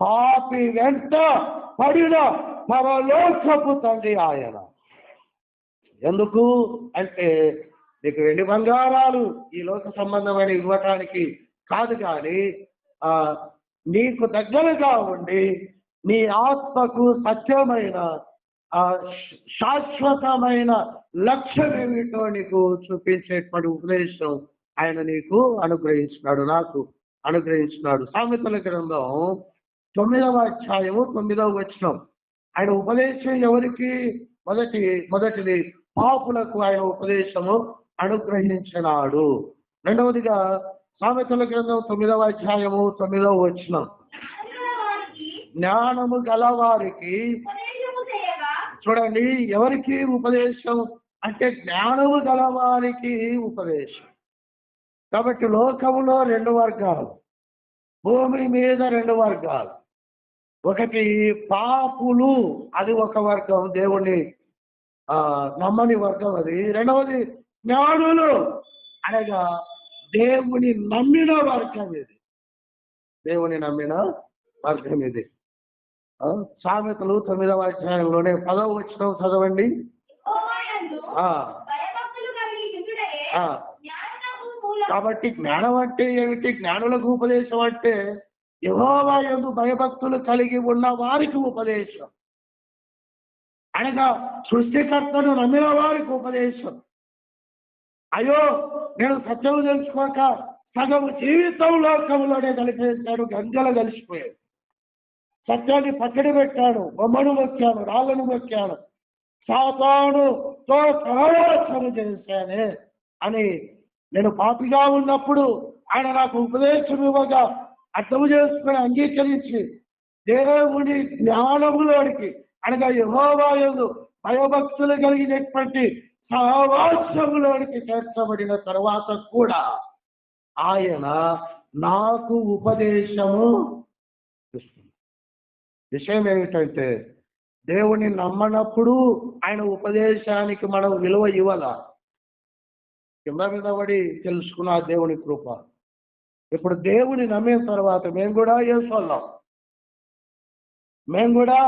పాపి వెంట పడిన పరలోకపు తండ్రి ఆయన. ఎందుకు అంటే నీకు వెండి బంగారాలు ఈ లోక సంబంధమైన ఇవ్వటానికి కాదు, కానీ నీకు దగ్గరగా ఉండి నీ ఆత్మకు సత్యమైన శాశ్వతమైన లక్ష్యం ఏమిటో నీకు చూపించేటువంటి ఉపదేశం ఆయన నీకు అనుగ్రహించినాడు, నాకు అనుగ్రహించినాడు. సామెతల గ్రంథం 9వ అధ్యాయము 9వ వచనం. ఆయన ఉపదేశం ఎవరికి? మొదటిది పాపులకు ఆయన ఉపదేశము అనుగ్రహించినాడు. రెండవదిగా సామెతల గ్రంథం 9వ అధ్యాయము 9వ వచనం. జ్ఞానము గలవారికి చూడండి, ఎవరికి ఉపదేశం అంటే జ్ఞానము గలవారికి ఉపదేశం. కాబట్టి లోకములో 2 వర్గాలు, భూమి మీద 2 వర్గాలు. ఒకటి పాపులు, అది ఒక వర్గం, దేవుణ్ణి నమ్మని వర్గం అది. రెండవది జ్ఞానులు, అనగా దేవుని నమ్మిన వర్గం ఇది. దేవుని నమ్మిన వర్గం ఇది. సామెతలు 9వ అధ్యాయంలోనే 10వ వచనం చదవండి. కాబట్టి జ్ఞానం అంటే ఏమిటి? జ్ఞానులకు ఉపదేశం అంటే యెహోవా యందు భయభక్తులు కలిగి ఉన్న వారికి ఉపదేశం, అనగా సృష్టికర్తను నమ్మిన వారికి ఉపదేశం. అయ్యో, నేను సత్యము తెలుసుకోక సగము జీవితం లోకంలోనే కలిపేశాడు, గంగలు కలిసిపోయాడు. సత్యాన్ని పక్కన పెట్టాడు, బొమ్మను మొక్కాను, రాళ్ళను మొక్కాను, సాతానుతో సహవాసము చేశానే అని నేను పాపిగా ఉన్నప్పుడు ఆయన నాకు ఉపదేశం ఇవ్వగా అర్థము చేసుకుని అంగీకరించి దేవుని జ్ఞానములోనికి, అనగా యెహోవా యందు భయభక్తులు కలిగినటువంటి సహవాసములోనికి చేర్చబడిన తర్వాత కూడా ఆయన నాకు ఉపదేశము ఇస్తుంది. విషయం ఏమిటంటే, దేవుని నమ్మనప్పుడు ఆయన ఉపదేశానికి మనం విలువ ఇవ్వాల. కింద మీద పడి తెలుసుకున్న దేవుని కృప. ఇప్పుడు దేవుని నమ్మిన తర్వాత మేము కూడా యేసోళ్ళం, మేము కూడా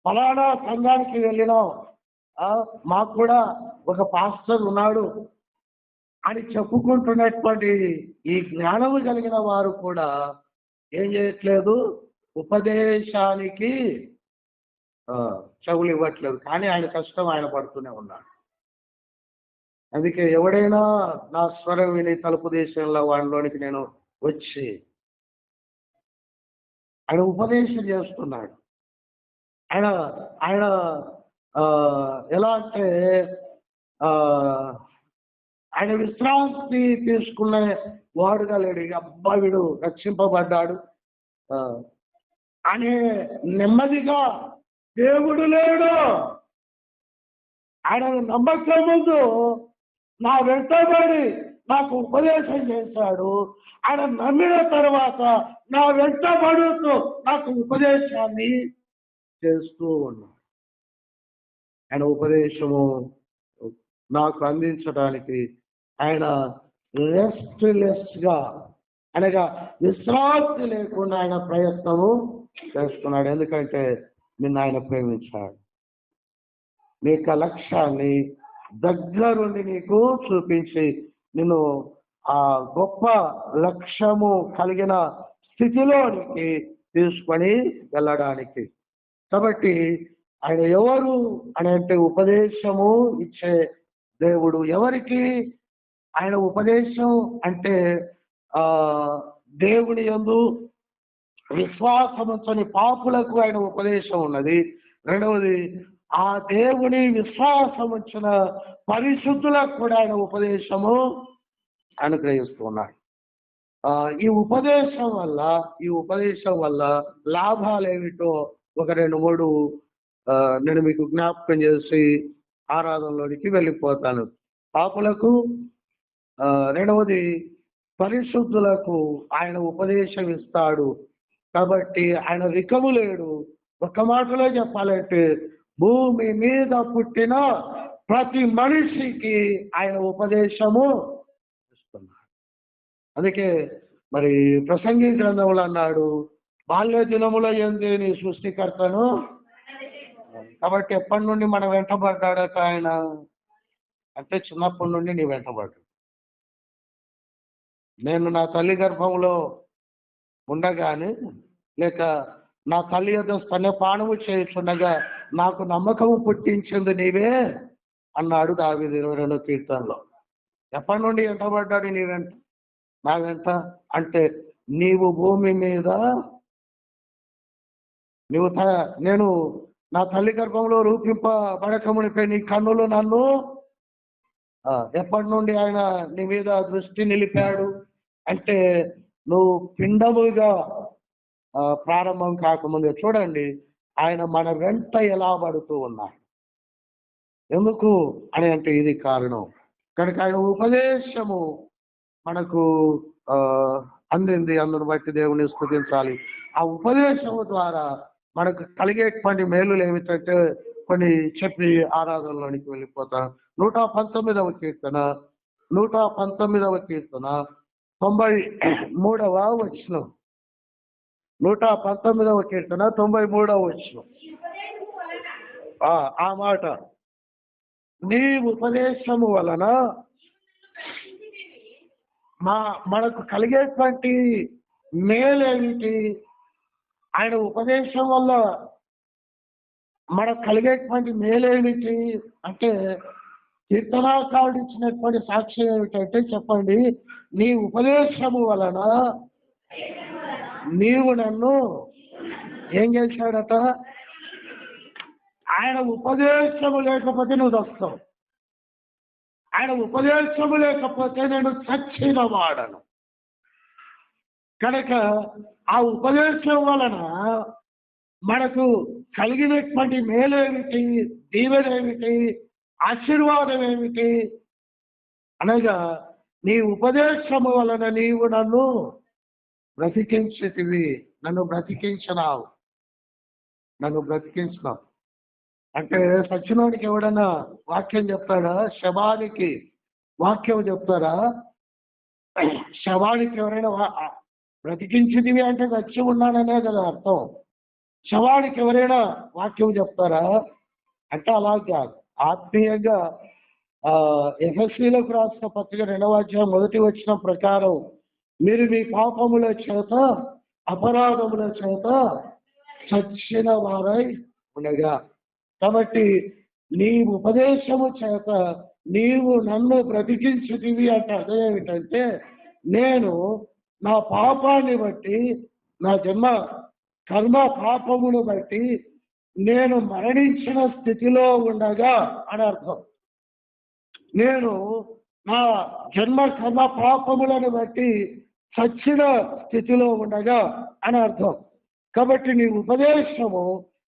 ఫలానా సంఘానికి వెళ్ళినాం, మాకు కూడా ఒక పాస్టర్ ఉన్నాడు అని చెప్పుకుంటున్నటువంటి ఈ జ్ఞానము కలిగిన వారు కూడా ఏం చేయట్లేదు, ఉపదేశానికి చెవులు ఇవ్వట్లేదు. కానీ ఆయన కష్టం ఆయన పడుతూనే ఉన్నాడు. అందుకే ఎవడైనా నా స్వరం విని తలుపు దేశంలో వాడిలోనికి నేను వచ్చి ఆయన ఉపదేశం చేస్తున్నాడు. ఆయన ఆయన ఎలా అంటే ఆయన విశ్రాంతి తీసుకునే వాడుగా లేడు. అబ్బా వీడు రక్షింపబడ్డాడు అనే నెమ్మదిగా దేవుడు లేడు. ఆయన నమ్మక ముందు నా వెంటబడి నాకు ఉపదేశం చేశాడు. ఆయన నమ్మిన తర్వాత నా వెంటబడుతూ నాకు ఉపదేశాన్ని చేస్తూ ఉన్నాడు. ఆయన ఉపదేశము నాకు అందించడానికి ఆయన రెస్ట్లెస్గా, అనగా విశ్రాంతి లేకుండా ఆయన ప్రయత్నము చేస్తున్నాడు. ఎందుకంటే నిన్ను ఆయన ప్రేమించాడు. నీ యొక్క లక్ష్యాన్ని దగ్గరుండి నీకు చూపించి నిన్ను ఆ గొప్ప లక్ష్యము కలిగిన స్థితిలోనికి తీసుకొని వెళ్ళడానికి. కాబట్టి ఆయన ఎవరు అని అంటే ఉపదేశము ఇచ్చే దేవుడు. ఎవరికి ఆయన ఉపదేశం అంటే దేవుని యందు విశ్వాసముంచని పాపులకు ఆయన ఉపదేశం ఉన్నది. రెండవది, ఆ దేవుని విశ్వాసముంచిన పరిశుద్ధులకు కూడా ఆయన ఉపదేశము అనుగ్రహిస్తున్నాడు. ఈ ఉపదేశం వల్ల లాభాలు ఏమిటో ఒక 2-3 నేను మీకు జ్ఞాపకం చేసి ఆరాధనలోనికి వెళ్ళిపోతాను. పాపులకు, రెండవది పరిశుద్ధులకు ఆయన ఉపదేశం ఇస్తాడు. కాబట్టి ఆయన రికము లేడు. ఒక మాటలో చెప్పాలంటే భూమి మీద పుట్టిన ప్రతి మనిషికి ఆయన ఉపదేశము ఇస్తున్నాడు. అందుకే మరి ప్రసంగి గ్రంథంలో అన్నాడు, బాల్య దినముల యందు నీ సృష్టికర్తను. కాబట్టి ఎప్పటి నుండి మనం వెంటబడ్డాడట ఆయన అంటే చిన్నప్పటి నుండి నీ వెంటబడ్డాడు. నేను నా తల్లి గర్భంలో ఉండగానే, లేక నా తల్లి యొద్ద స్తన్యపానము చేయుచుండగా నాకు నమ్మకము పుట్టించింది నీవే అన్నాడు దావీదు 22వ కీర్తనలో. ఎప్పటి నుండి వెంటబడ్డాడు నీ వెంట, నా వెంట అంటే నీవు భూమి మీద నేను నా తల్లి గర్భంలో రూపింపబడకమునిపై నీ కన్నులు నన్ను ఎప్పటి నుండి ఆయన నీ మీద దృష్టి నిలిపాడు. అంటే నువ్వు పిండముగా ప్రారంభం కాకముందే చూడండి, ఆయన మన వెంట ఎలా పడుతూ ఉన్నారు. ఎందుకు అని అంటే ఇది కారణం. కనుక ఆయన ఉపదేశము మనకు అందింది. అందును బట్టి దేవుని స్తుతించాలి. ఆ ఉపదేశము ద్వారా మనకు కలిగేటువంటి మేలులు ఏమిటంటే కొన్ని చెప్పి ఆరాధనలోనికి వెళ్ళిపోతాం. 119వ కీర్తన 93వ వచనం. 119వ కీర్తన 93వ వచనం. ఆ మాట, నీ ఉపదేశము వలన మనకు కలిగేటువంటి మేలేమిటి? ఆయన ఉపదేశం వల్ల మనకు కలిగేటువంటి మేలేమిటి అంటే, కీర్తనాకారుడు ఇచ్చినటువంటి సాక్ష్యం ఏమిటంటే చెప్పండి, నీ ఉపదేశము వలన నీవు నన్ను ఏం చేశాడట? ఆయన ఉపదేశము లేకపోతే నువ్వు వస్తావు. ఆయన ఉపదేశము లేకపోతే నేను చచ్చిన వాడను. కనుక ఆ ఉపదేశం వలన మనకు కలిగినటువంటి మేలేమిటి, దీవెనేమిటి, ఆశీర్వాదం ఏమిటి అనగా, నీ ఉపదేశము వలన నీవు నన్ను బ్రతికించితివి. నన్ను బ్రతికించినావు. అంటే సచ్చినోడికి ఎవడన్నా వాక్యం చెప్తాడా? శవానికి వాక్యం చెప్తారా? శవానికి ఎవరైనా బ్రతికించితివి అంటే చచ్చి ఉన్నాననే కదా అర్థం. శవానికి ఎవరైనా వాక్యం చెప్తారా అంటే అలా కాదు. ఆత్మీయంగా ఎఫెసీయులకు రాసిన పత్రిక 2వ అధ్యాయం 1వ వచనం ప్రకారం, మీరు మీ పాపముల చేత అపరాధముల చేత చచ్చిన వారై ఉండగా, కాబట్టి నీ ఉపదేశము చేత నీవు నన్ను బ్రతికించుతివి అంటే అదేమిటంటే, నేను నా పాపాన్ని బట్టి, నా జన్మ కర్మ పాపమును బట్టి నేను మరణించిన స్థితిలో ఉండగా అని అర్థం. నేను నా జన్మ కర్మ పాపములను బట్టి చచ్చిన స్థితిలో ఉండగా అని అర్థం. కాబట్టి నీ ఉపదేశము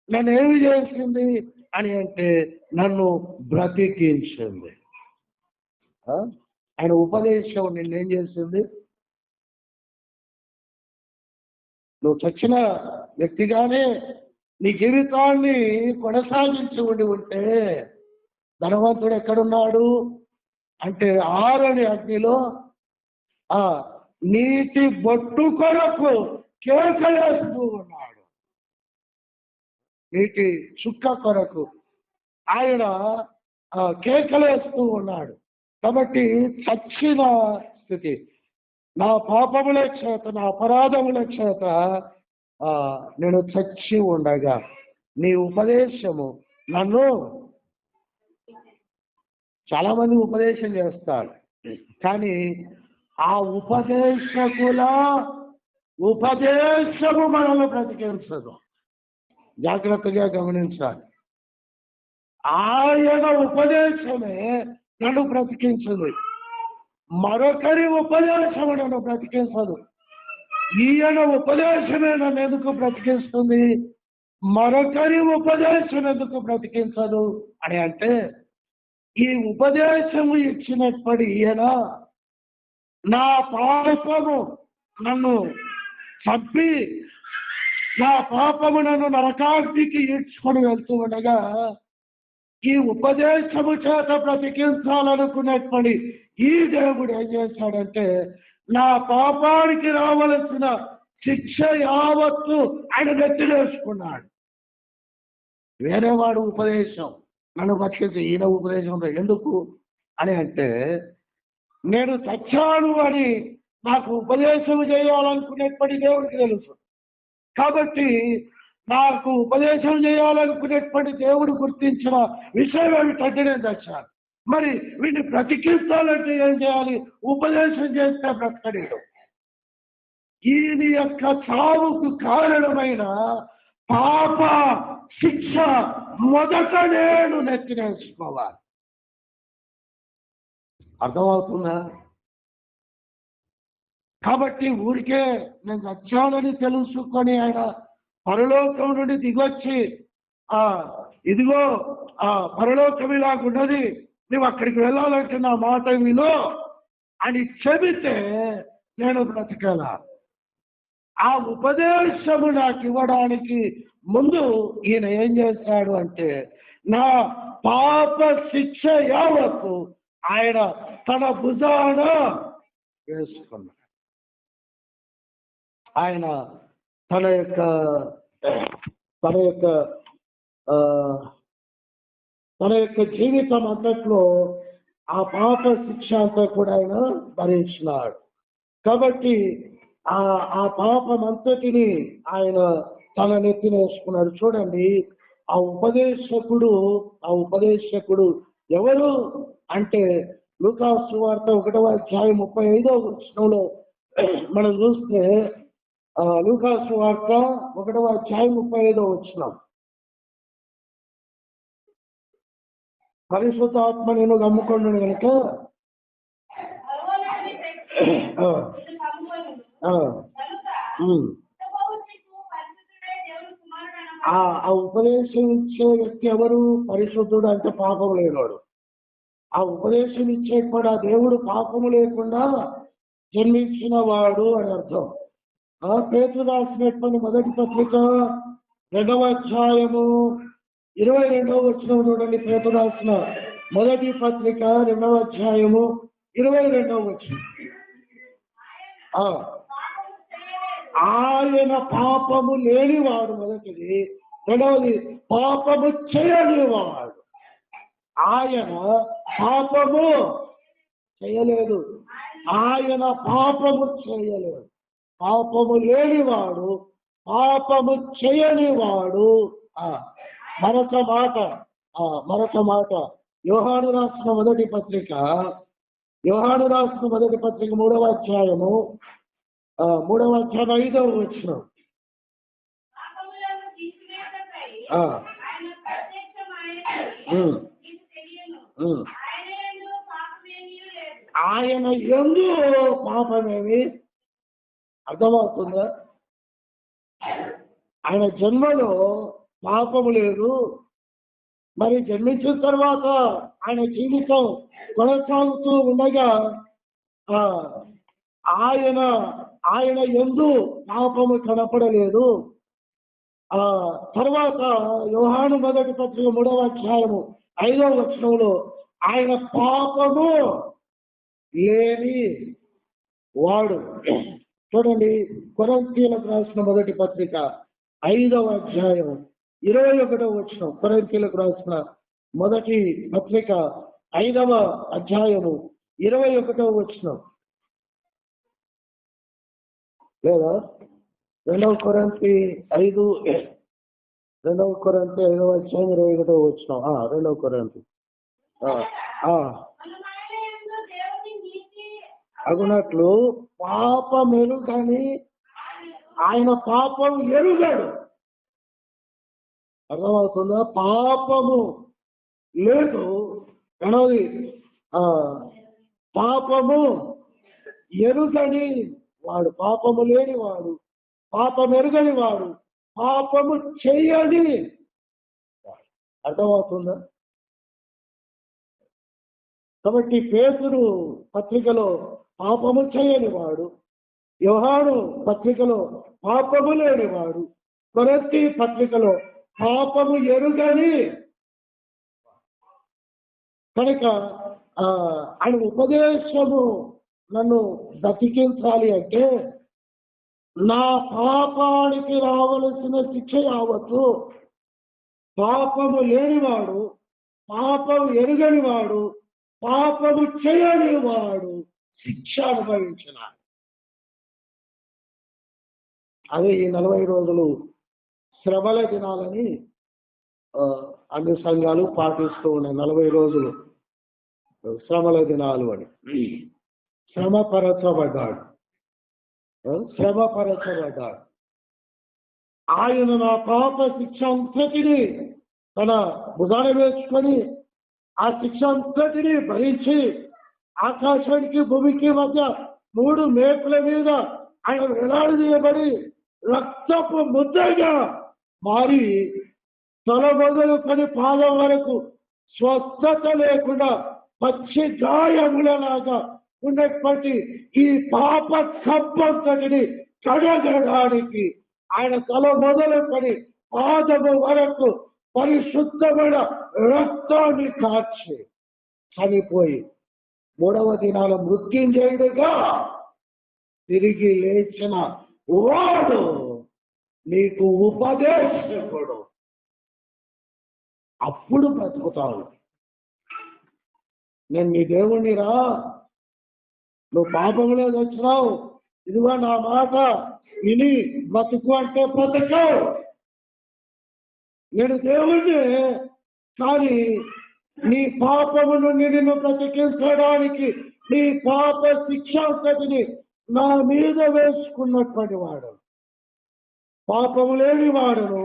నన్ను ఏమి చేసింది అని అంటే, నన్ను బ్రతికించింది. ఆయన ఉపదేశం నిన్నేం చేసింది? నువ్వు చచ్చిన వ్యక్తిగానే నీ జీవితాన్ని కొనసాగించి ఉంటే, ధనవంతుడు ఎక్కడున్నాడు అంటే ఆరని అగ్నిలో నీటి బొట్టు కొరకు కేకలేస్తూ ఉన్నాడు. నీటి చుక్క కొరకు ఆయన కేకలేస్తూ ఉన్నాడు. కాబట్టి చచ్చిన స్థితి, నా పాపముల చేత, నా అపరాధముల చేత నేను చచ్చి ఉండగా నీ ఉపదేశము నన్ను. చాలా మంది ఉపదేశం చేస్తారు, కానీ ఆ ఉపదేశకుల ఉపదేశము మనల్ని బ్రతికించదు. జాగ్రత్తగా గమనించాలి. ఆయన ఉపదేశమే నన్ను బ్రతికించదు. మరొకరి ఉపదేశము నన్ను బ్రతికించదు. ఈయన ఉపదేశమే నన్ను ఎందుకు బ్రతికిస్తుంది, మరొకరి ఉపదేశం ఎందుకు బ్రతికించదు అని అంటే, ఈ ఉపదేశము ఇచ్చినప్పటి ఈయన నా పాపము నన్ను చంపి, నా పాపము నన్ను నరకాగ్నికి ఈడ్చుకొని వెళ్తూ ఉండగా, ఈ ఉపదేశము చేత బ్రతికించాలనుకున్నప్పటి ఈ దేవుడు ఏం చేశాడంటే, నా పాపానికి రావలసిన శిక్ష యావత్తు ఆయన నెత్తినేసుకున్నాడు. వేరేవాడు ఉపదేశం నన్ను పక్షించి, ఈయన ఉపదేశం ఎందుకు అని అంటే, నేను చచ్చాను అని నాకు ఉపదేశం చేయాలనుకునేప్పటి దేవుడికి తెలుసు. కాబట్టి నాకు ఉపదేశం చేయాలనుకునేటువంటి దేవుడు గుర్తించిన విషయం ఏమిటంటే నేను చచ్చాను. మరి వీడిని బ్రతికించాలంటే ఏం చేయాలి? ఉపదేశం చేస్తే బ్రతకడు. ఈయన యొక్క చావుకు కారణమైన పాప శిక్ష మొదట నేను నెత్తినేసుకోవాలి. అర్థమవుతుందా? కాబట్టి ఊరికే నేను చచ్చానని తెలుసుకొని ఆయన పరలోకం నుండి దిగొచ్చి ఇదిగో పరలోకం ఇలాగున్నది, నువ్వు అక్కడికి వెళ్ళాలంటే నా మాట విను అని చెబితే నేను బ్రతకాల. ఆ ఉపదేశము నాకు ఇవ్వడానికి ముందు ఈయన ఏం చేశాడు అంటే, నా పాప శిక్ష యావత్తు ఆయన తన భుజాన వేసుకున్నాడు. ఆయన తన యొక్క జీవితం అంతట్లో ఆ పాప శిక్ష అంతా కూడా ఆయన భరించినాడు. కాబట్టి ఆ పాపం అంతటిని ఆయన తన నెత్తిన వేసుకున్నాడు. చూడండి, ఆ ఉపదేశకుడు ఎవరు అంటే లూకా సువార్త 1వ అధ్యాయం 35వ వచనంలో మనం చూస్తే, లూకా సువార్త 1వ అధ్యాయం 35వ వచనం, పరిశుద్ధాత్మ నేను నమ్ముకున్నాను కనుక ఆ ఉపదేశం ఇచ్చే వ్యక్తి ఎవరు? పరిశుద్ధుడు అంటే పాపం లేనివాడు. ఆ ఉపదేశం ఇచ్చేప్పుడు ఆ దేవుడు పాపము లేకుండా జన్మించిన వాడు అని అర్థం. పేతురు రాసినటువంటి మొదటి పత్రిక 2వ అధ్యాయము 22వ వచనం చూడండి. పేతురు రాసిన మొదటి పత్రిక 2వ అధ్యాయము 22వ వచనం. ఆయన పాపము లేనివాడు మొదటిది, రెండవది పాపము చేయనివాడు. ఆయన పాపము చేయలేదు, ఆయన పాపము చేయలేదు. పాపము లేనివాడు, పాపము చేయనివాడు. మరొక మాట యోహాను రాసిన మొదటి పత్రిక 3వ అధ్యాయము 5వ వచనం. ఆయన యందు పాపమేమి, అర్థమవుతుందా? ఆయన జన్మలో పాపము లేదు. మరి జన్మించిన తర్వాత ఆయన జీవితం కొనసాగుతూ ఉండగా ఆయన యందు పాపము కనపడలేదు. తర్వాత యోహాను మొదటి పత్రిక 3వ అధ్యాయము 5వ వచనంలో ఆయన పాపము లేని వాడు. చూడండి, కొరింథీయులకు రాసిన మొదటి పత్రిక 5వ అధ్యాయం 21వ వచనం. కొరింథీయులకు రాసిన మొదటి పత్రిక 5వ అధ్యాయము 21వ వచనం. లేదా 2వ కొరింథీ 5వ అధ్యాయం 21వ వచనం. 2వ కొరింథీ అగునట్లు పాపమెరుగని ఆయన పాపం ఎరుగడు. అర్థమవుతుందా? పాపము లేదు. రెండవది పాపము ఎరుగని వాడు, పాపము లేని వాడు, పాపమెరుగని వాడు, పాపము చేయని. అర్థమవుతుందా? కాబట్టి పేతురు పత్రికలో పాపము చేయని వాడు, యోహాను పత్రికలో పాపము లేని వాడు, కొరింథీ పత్రికలో పాపము ఎరుగని. కనుక ఆయన ఉపదేశము నన్ను బ్రతికించాలి అంటే నా పాపానికి రావలసిన శిక్ష యావత్తు పాపము లేనివాడు, పాపము ఎరుగనివాడు, పాపము చేయనివాడు శిక్ష అనుభవించినాడు. అదే ఈ 40 రోజులు శ్రమల దినాలని అన్ని సంఘాలు పాటిస్తూ ఉన్నాయి. 40 రోజులు శ్రమల దినాలు అని. శ్రమపరచబడ్డాడు. ఆయన నా పాప శిక్ష అంతటిని తన భుజాన వేసుకొని ఆ శిక్ష అంతటిని భరించి ఆకాశానికి భూమికి మధ్య 3 మేకుల మీద ఆయన వేలాడదీయబడి రక్తపు ముద్దగా మారి తల మొదలుకొని పాదం వరకు స్వస్థత లేకుండా పచ్చి గాయములలాగా ఉన్నటువంటి ఈ పాప కప్పంతటిని కడగడానికి ఆయన తల మొదలుకొని పాదము వరకు పరిశుద్ధమైన రక్తాన్ని కార్చి చనిపోయి 3వ దినాల మృత్యుంజయుడుగా తిరిగి లేచిన వాడు నీకు ఉపదేశకుడు. అప్పుడు బ్రతుకుతావు. నేను నీ దేవుణ్ణిరా, నువ్వు పాపంలో వచ్చినావు, ఇదిగో నా మాట విని బ్రతుకు అంటే బ్రతకవు. నేను దేవుణ్ణి, కానీ నీ పాపమును నిన్ను బ్రతికించడానికి నీ పాప శిక్షాంతటిని నా మీద వేసుకున్నటువంటి వాడు, పాపము లేని వాడను,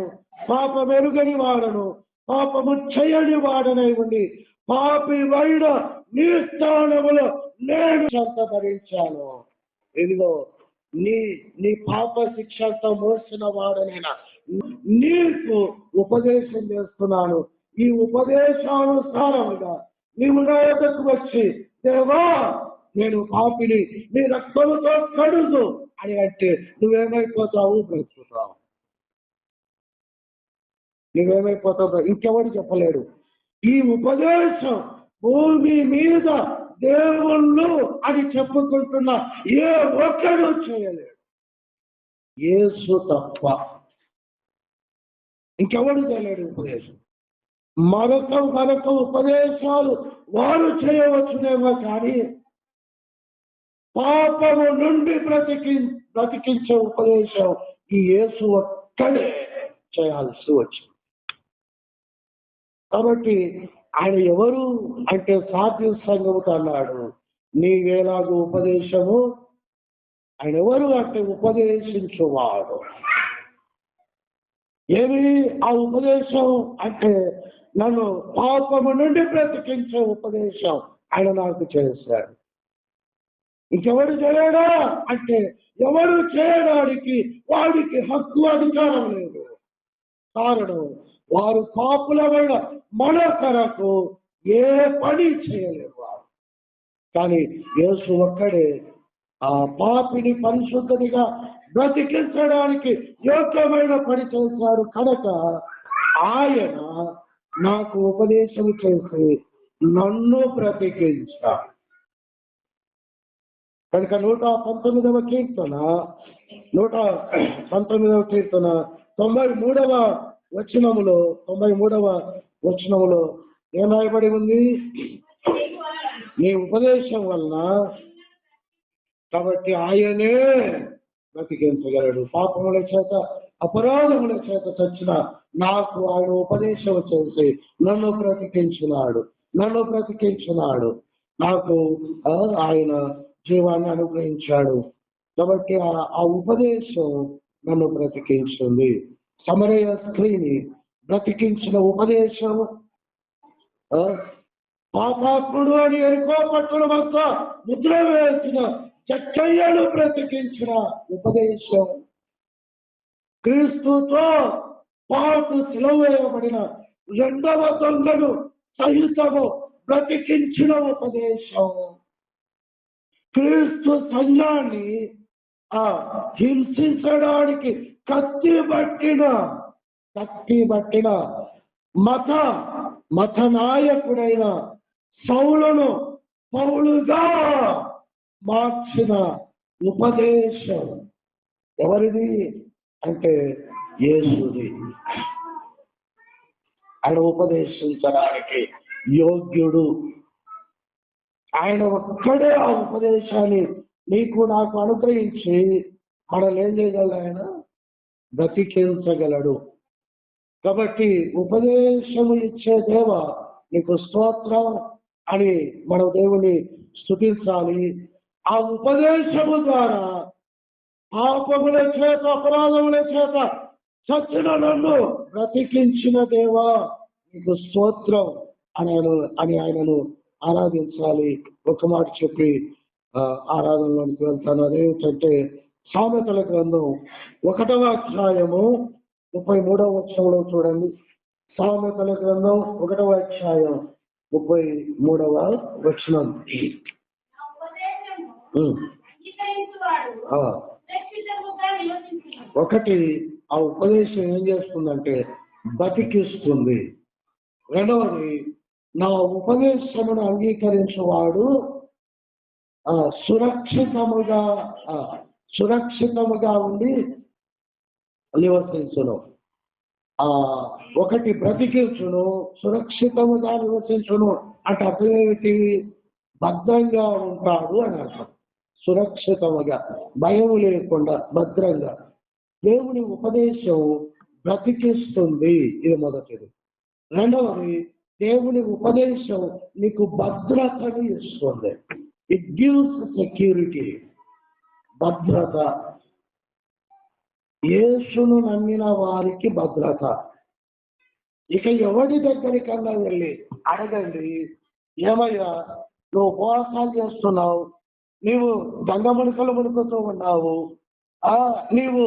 పాపం ఎరుగని వాడను, పాపము చేయని వాడనై ఉండి పాపి వైడ నీ స్థానములో నేను చెంత భరించాను. ఇదిగో నీ పాప శిక్షంతో మోసిన వాడనైనా నీకు ఉపదేశం చేస్తున్నాను. ఈ ఉపదేశానుసారముగా నీవు నా యొద్దకు వచ్చి, దేవా నేను పాపిని, నీ రక్తముతో కడుగు అని అంటే నువ్వేమైపోతావు? బ్రతుకుతావు. నువ్వేమైపోతావు? ఇంకెవడు చెప్పలేడు. ఈ ఉపదేశం భూమి మీద దేవుళ్ళు అని చెప్పుకుంటున్న ఏ ఒక్కడు చేయలేడు, యేసు తప్ప ఇంకెవడు చేయలేడు ఉపదేశం. మరొక ఉపదేశాలు వారు చేయవచ్చునేమో, కానీ పాపము నుండి బ్రతికించే ఉపదేశం ఈ యేసు ఒక్కడే చేయాల్సి వచ్చింది. కాబట్టి ఆయన ఎవరు అంటే సాధ్య సంఘముతో అన్నాడు, నీవేలాగూ ఉపదేశము. ఆయన ఎవరు అంటే ఉపదేశించువాడు. ఏమి ఆ ఉపదేశం అంటే నన్ను పాపము నుండి బ్రతికించే ఉపదేశం ఆయన నాకు చేశాడు. ఇంకెవరు చేయడా అంటే ఎవరు చేయడానికి వాడికి హక్కు అధికారం లేదు. కారణం వారు పాపులమైన మన కొరకు ఏ పని చేయలేరు వారు. కానీ యేసు ఒక్కడే ఆ పాపిని పరిశుద్ధునిగా బ్రతికించడానికి యోగ్యమైన పని చేశాడు కనుక ఆయన నాకు ఉపదేశం చేసి నన్ను బ్రతికించాడు. కనుక 119వ కీర్తన 93వ వచనములో ఏం రాయబడి ఉంది? నీ ఉపదేశం వలన కాబట్టి ఆయనే బ్రతికించగలడు. పాపముల చేత అపరాధముల చేత చచ్చిన నాకు ఆయన ఉపదేశం చేసి నన్ను బ్రతికించినాడు. నాకు ఆయన జీవాన్ని అనుగ్రహించాడు. కాబట్టి ఆ ఉపదేశం నన్ను బ్రతికించింది. సమరయ స్త్రీని బ్రతికించిన ఉపదేశం, పాపాత్ముడు అని ఎరుకో పట్టణం అంతా ముద్ర వేసిన జక్కయ్యను బ్రతికించిన ఉపదేశం, క్రీస్తుతో పాటు సిలువ వేయబడిన 2వ దొంగను సహితము బ్రతికించిన ఉపదేశం, క్రీస్తు సంఘాన్ని హింసించడానికి కత్తి పట్టిన మత నాయకుడైన సౌలును పౌలుగా మార్చిన ఉపదేశం ఎవరిది అంటే యేసుది. ఆయన ఉపదేశించడానికి యోగ్యుడు. ఆయన ఒక్కడే ఆ ఉపదేశాన్ని నీకు నాకు అనుగ్రహించి మనల్ని ఏం చేయగలడు? ఆయన బ్రతికించగలడు. కాబట్టి ఉపదేశము ఇచ్చే దేవ నీకు స్తోత్రం అని మన దేవుని స్తుతించాలి. ఆ ఉపదేశము ద్వారా పాపముల చేత అపరాధముల చేత చచ్చిన నన్ను బ్రతికించిన దేవా నీకు స్తోత్రం అని ఆయనను ఆరాధించాలి. ఒక మాట చెప్పి ఆరాధనలోనికి వెళ్తాను. అదేంటంటే సామెతల గ్రంథం 1వ అధ్యాయము 33వ వచనంలో చూడండి. సామెతల గ్రంథం 1వ అధ్యాయం 33వ వచనం. ఒకటి, ఆ ఉపదేశం ఏం చేస్తుందంటే బతికిస్తుంది. రెండవది, నా ఉపదేశమును అంగీకరించేవాడు సురక్షితముగా ఉండి నివసించును. ఒకటి బ్రతికించును, సురక్షితముగా నివసించును అంటే అర్థమేమిటి? భద్రంగా ఉంటాడు అని అర్థం. సురక్షితముగా, భయం లేకుండా భద్రంగా. దేవుని ఉపదేశం బ్రతికిస్తుంది, ఇది మొదటిది. రెండవది, దేవుని ఉపదేశం నీకు భద్రతని ఇస్తుంది. ఇట్ గివ్స్ సెక్యూరిటీ, భద్రత. యేసును నమ్మిన వారికి భద్రత. ఇక ఎవరి దగ్గరికన్నా వెళ్ళి అడగండి, ఏమయ్యా నువ్వు ఉపవాసాలు చేస్తున్నావు, నీవు గంగమునికలు మునుకుతూ ఉన్నావు, నీవు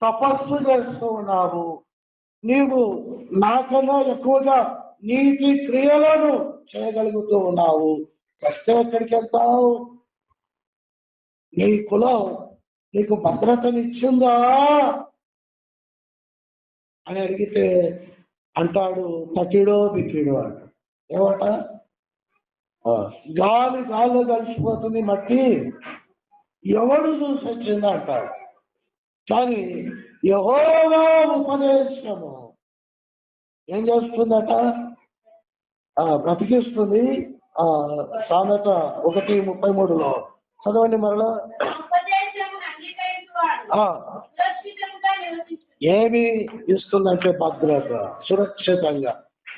తపస్సు చేస్తూ ఉన్నావు, నీవు నాకన్నా ఎక్కువగా నీతి క్రియలను చేయగలుగుతూ ఉన్నావు, కష్టం ఎక్కడికి వెళ్తావు? నీ కులం నీకు భద్రతనిచ్చిందా అని అడిగితే అంటాడు, తకిడో దిక్కిడో అంట. ఏమట? గాలిలో కలిసిపోతుంది మట్టి, ఎవడు చూసి వచ్చింది అంటాడు. కానీ యెహోవా ఉపదేశము ఏం చేస్తుందట? బ్రతికిస్తుంది. సామెత 1:33లో చదవండి మరలా. ఏమి ఇస్తుందంటే భద్రత, సురక్షితంగా.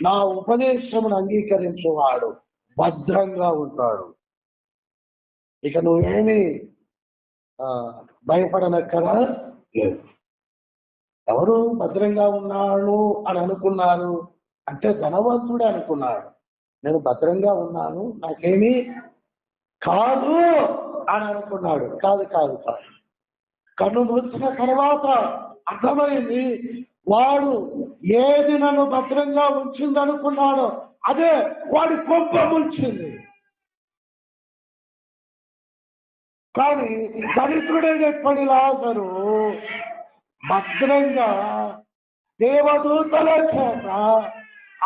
నా ఉపదేశమును అంగీకరించేవాడు భద్రంగా ఉంటాడు. ఇక నువ్వేమి భయపడనక్కరా లేదు. ఎవరు భద్రంగా ఉన్నాను అని అనుకున్నారు అంటే ధనవంతుడే అనుకున్నాడు. నేను భద్రంగా ఉన్నాను, నాకేమీ కాదు అని అనుకున్నాడు. కాదు కాదు కాదు. కన్ను మూసిన తర్వాత అర్థమైంది, వాడు ఏది నన్ను భద్రంగా ఉంచింది అనుకున్నాడో అదే వాడి కొంప ముంచింది. కానీ దరిద్రుడైనటువంటి లాజరు భద్రంగా దేవదూతల చేత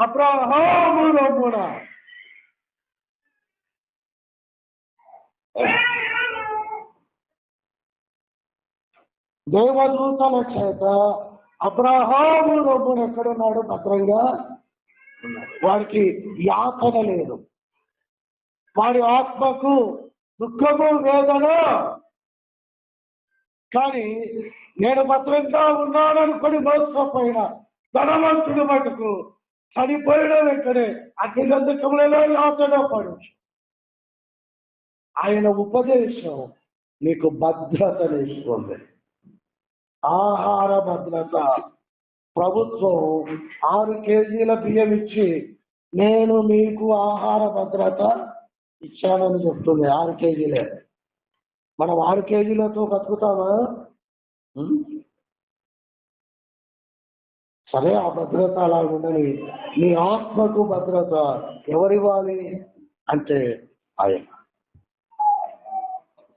అబ్రహాములో కూడా దేవదూతల చేత అబ్రహాములో కూడా ఎక్కడున్నాడు? భద్రంగా ఉన్నాడు. వాడికి యాతన లేదు, వాడి ఆత్మకు దుఃఖము వేదన. కానీ నేను భద్రంగా ఉన్నాననుకొని మోసపోయిన ధనవంతుడు మటుకు చనిపోయిన వెంటనే అగ్నిగంధకములలో యాతన పడచ్చు. ఆయన ఉపదేశం నీకు భద్రతనిస్తుంది. ఆహార భద్రత. ప్రభుత్వం 6 కేజీల బియ్యం ఇచ్చి నేను మీకు ఆహార భద్రత ఇచ్చానని చెప్తుంది. 6 కేజీలే. మనం 6 కేజీలతో బతుకుతామా? సరే, ఆ భద్రత అలా ఉండని. నీ ఆత్మకు భద్రత ఎవరివ్వాలి అంటే ఆయన.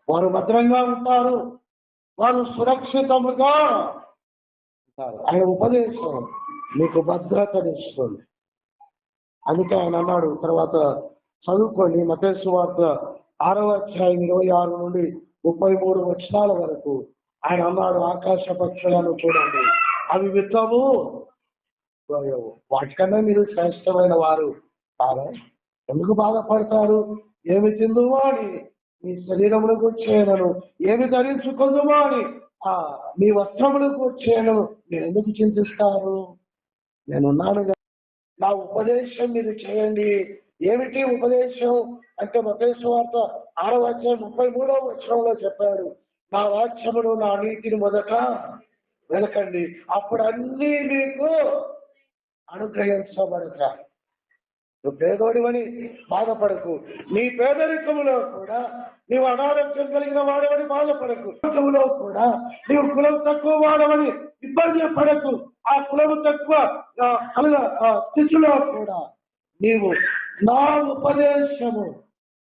వారు భద్రంగా ఉంటారు, వారు సురక్షితముగా ఉంటారు. ఆయన ఉపదేశం మీకు భద్రతనిస్తుంది. అందుకే ఆయన అన్నాడు, తర్వాత చదువుకోండి, మత్తయి సువార్త 6వ అధ్యాయం 26 నుండి 33 వచనాల వరకు. ఆయన అన్నాడు, ఆకాశ పక్షులను చూడండి, అవి విత్తవు, వాటికన్నా మీరు శ్రేష్టమైన వారు కాదా? ఎందుకు బాధపడతారు? ఏమి తిందుమో అని మీ శరీరములకు వచ్చేయను, ఏమి ధరించుకుందుమో అని మీ వస్త్రములకు వచ్చేయను మీరు ఎందుకు చింతిస్తారు? నేనున్నాను. నా ఉపదేశం మీరు చేయండి. ఏమిటి ఉపదేశం అంటే మత్తయి సువార్త 6వ అధ్యాయం 33వ వచనంలో చెప్పాడు, నా వాక్యమును నా నీతిని మొదట వెనకండి, అప్పుడు అన్నీ మీకు అనుగ్రహించబడతాయి. నువ్వు పేదోడివని బాధపడకు. నీ పేదరికములో కూడా నీవు అనారోగ్యం కలిగిన వాడవని బాధపడకు. కులంలో కూడా నీవు కులం తక్కువ వాడవని ఇబ్బంది పడకు. ఆ కులము తక్కువ స్థితిలో కూడా నీవు నా ఉపదేశము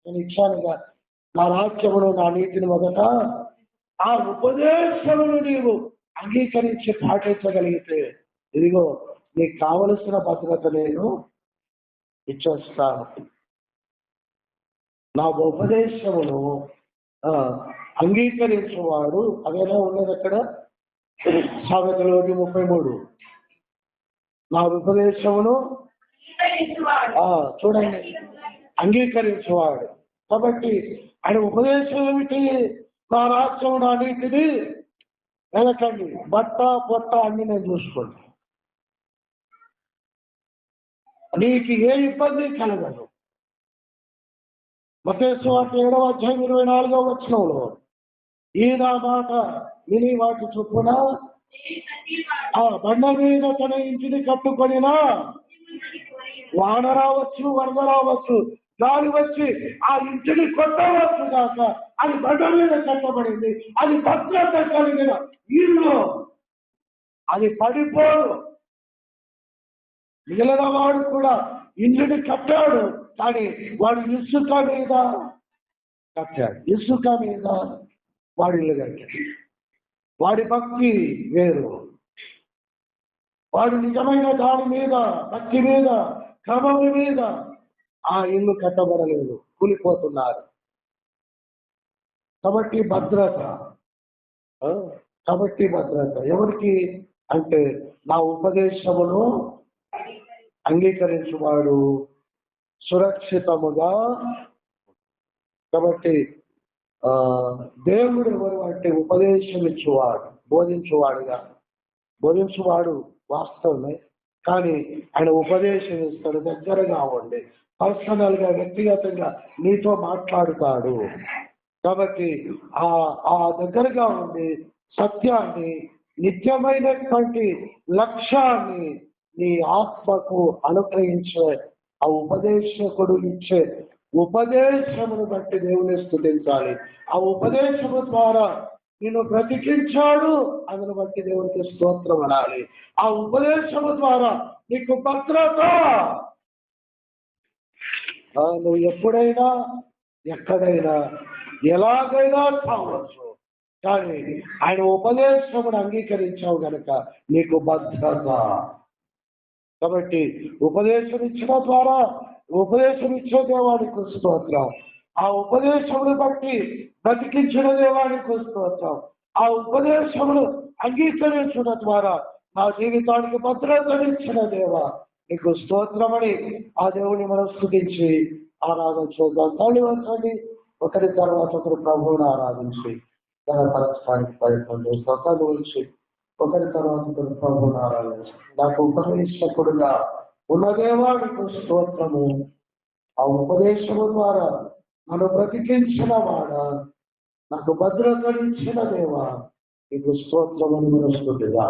నేను ఇచ్చానుగా, నా రాజ్యమును నా నీతిని మొదట ఆ ఉపదేశమును నీవు అంగీకరించి పాటించగలిగితే ఇదిగో నీకు కావలసిన భద్రత నేను ఇచ్చేస్తాను. నా ఉపదేశమును అంగీకరించేవాడు, అదేనా ఉన్నది అక్కడ సామెతలు 1:33. నా ఉపదేశమును చూడండి, అంగీకరించేవాడు. కాబట్టి ఆయన ఉపదేశం ఏమిటి? నా రాజ్యం నా నీతిని వెనకండి, బట్ట పొట్ట అన్ని నేను చూసుకోండి, నీకు ఏ ఇబ్బంది కలగదు. మత్తయి సువార్త 7:24 ఈ నా మాట విని వాటి చొప్పున ఆ బండ మీద తన ఇంటిని కట్టుకొనినా వాన రావచ్చు, వరద రావచ్చు, గాలి వచ్చి ఆ ఇంటిని కొట్టవచ్చు కాక అది బండ మీద కట్టబడింది, అది భద్రత కలిగిన ఇల్లు, అది పడిపోదు. మిగిలిన వాడు కూడా ఇల్లుని కట్టాడు, కానీ వాడు ఇసుక మీద కట్టాడు. ఇసుక మీద వాడు ఇల్లు కట్టాడు. వాడి భక్తి వేరు. వాడు నిజమైన దాని మీద, భక్తి మీద, క్రమము మీద ఆ ఇల్లు కట్టబడలేదు, కూలిపోతున్నారు. కాబట్టి భద్రత ఎవరికి అంటే నా ఉపదేశమును అంగీకరించువాడు సురక్షితముగా. కాబట్టి దేవుడు ఎవరు అంటే ఉపదేశం ఇచ్చేవాడు, బోధించువాడు వాస్తవమే, కానీ ఆయన ఉపదేశం ఇస్తాడు. దగ్గరగా ఉండి పర్సనల్ గా, వ్యక్తిగతంగా నీతో మాట్లాడుతాడు. కాబట్టి ఆ దగ్గరగా ఉండి సత్యాన్ని, నిత్యమైనటువంటి లక్ష్యాన్ని నీ ఆత్మకు అనుగ్రహించే ఆ ఉపదేశకుడు ఇచ్చే ఉపదేశమును బట్టి దేవుని స్తుతించాలి. ఆ ఉపదేశము ద్వారా నిన్ను బ్రతికించాడు, అందును బట్టి దేవునికి స్తోత్రం అనాలి. ఆ ఉపదేశము ద్వారా నీకు భద్రత. నువ్వు ఎప్పుడైనా, ఎక్కడైనా, ఎలాగైనా కావచ్చు, కానీ ఆయన ఉపదేశమును అంగీకరించావు గనక నీకు భద్రత. కాబట్టి ఉపదేశం ఇచ్చిన ద్వారా, ఉపదేశం ఇచ్చే దేవానికి స్తోత్రం. ఆ ఉపదేశమును బట్టి బ్రతికించిన దేవానికి స్తోత్రం. ఆ ఉపదేశమును అంగీకరించడం ద్వారా నా జీవితానికి భద్రతనిచ్చిన దేవా నీకు స్తోత్రమని ఆ దేవుని మనం స్తుతించి ఆరాధన చూద్దాం. తల్లి వచ్చండి, ఒకరి తర్వాత ఒకరు ప్రభువుని ఆరాధించి పరస్పరానికి ప్రయత్నం స్వతలు వచ్చి ఒకరి తర్వాత ఒకరు ప్రభువుని ఆరాధించి నాకు ఉపదేశకుడుగా ఉన్న దేవానికి స్తోత్రము. ఆ ఉపదేశము ద్వారా నన్ను బ్రతికించిన వాడ, నాకు భద్రతనిచ్చిన దేవా నీకు స్తోత్రమని మనస్ఫూర్తిగా.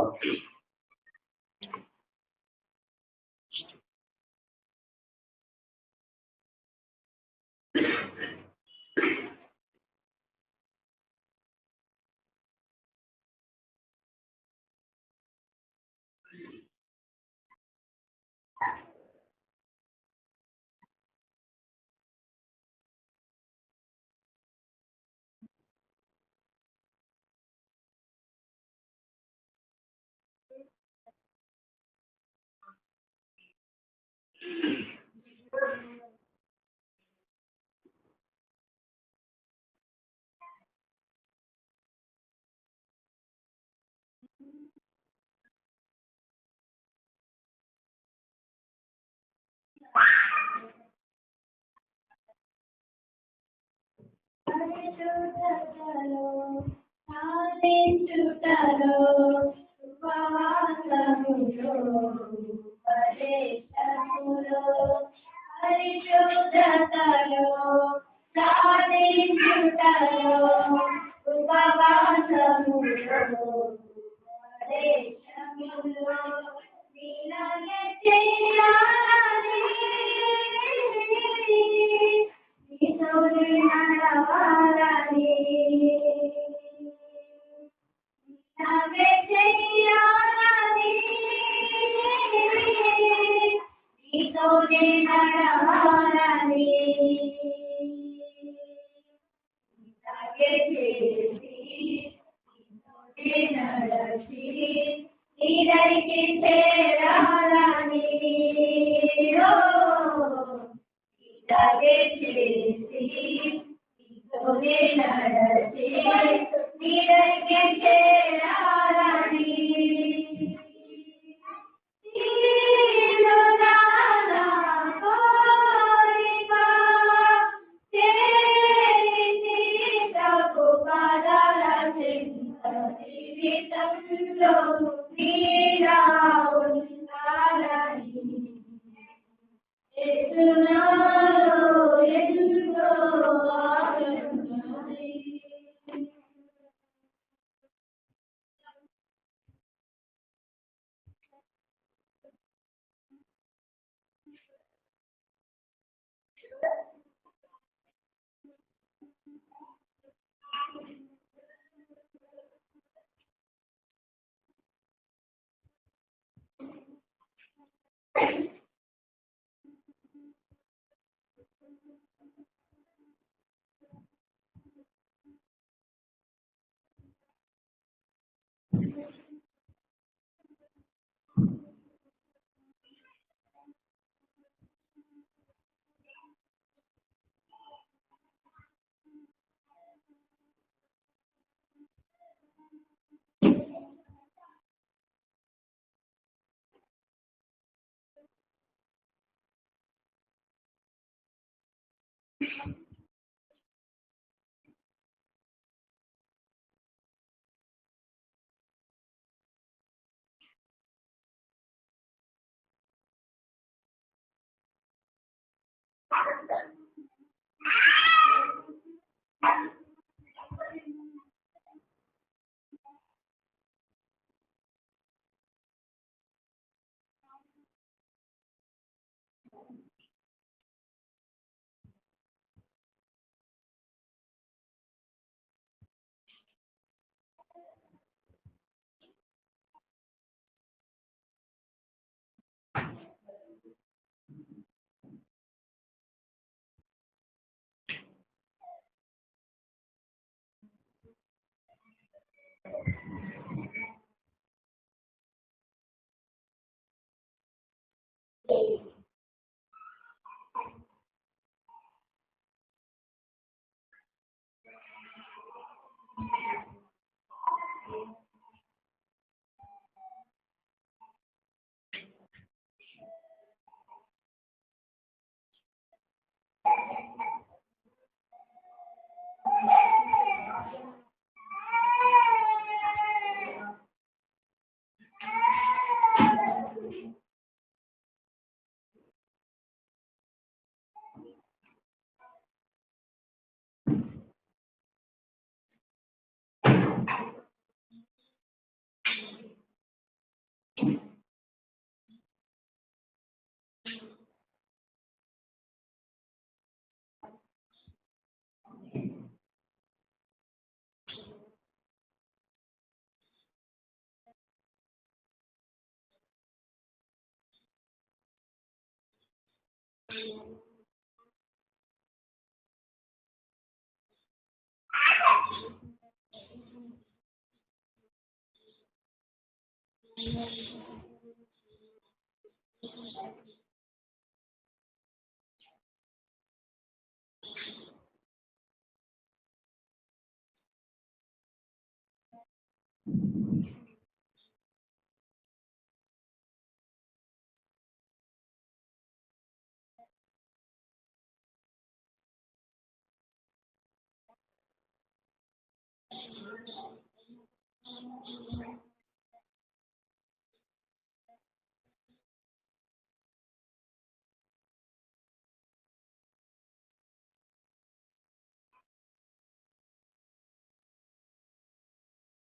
నీడకి చేరాలని ఇలాగే చేసి ఇతోనే నడచి నీడకి చేరాలని జీవితంలో నీలా ఉండాలని ఎదునాలో ఎంతో ఆనందమై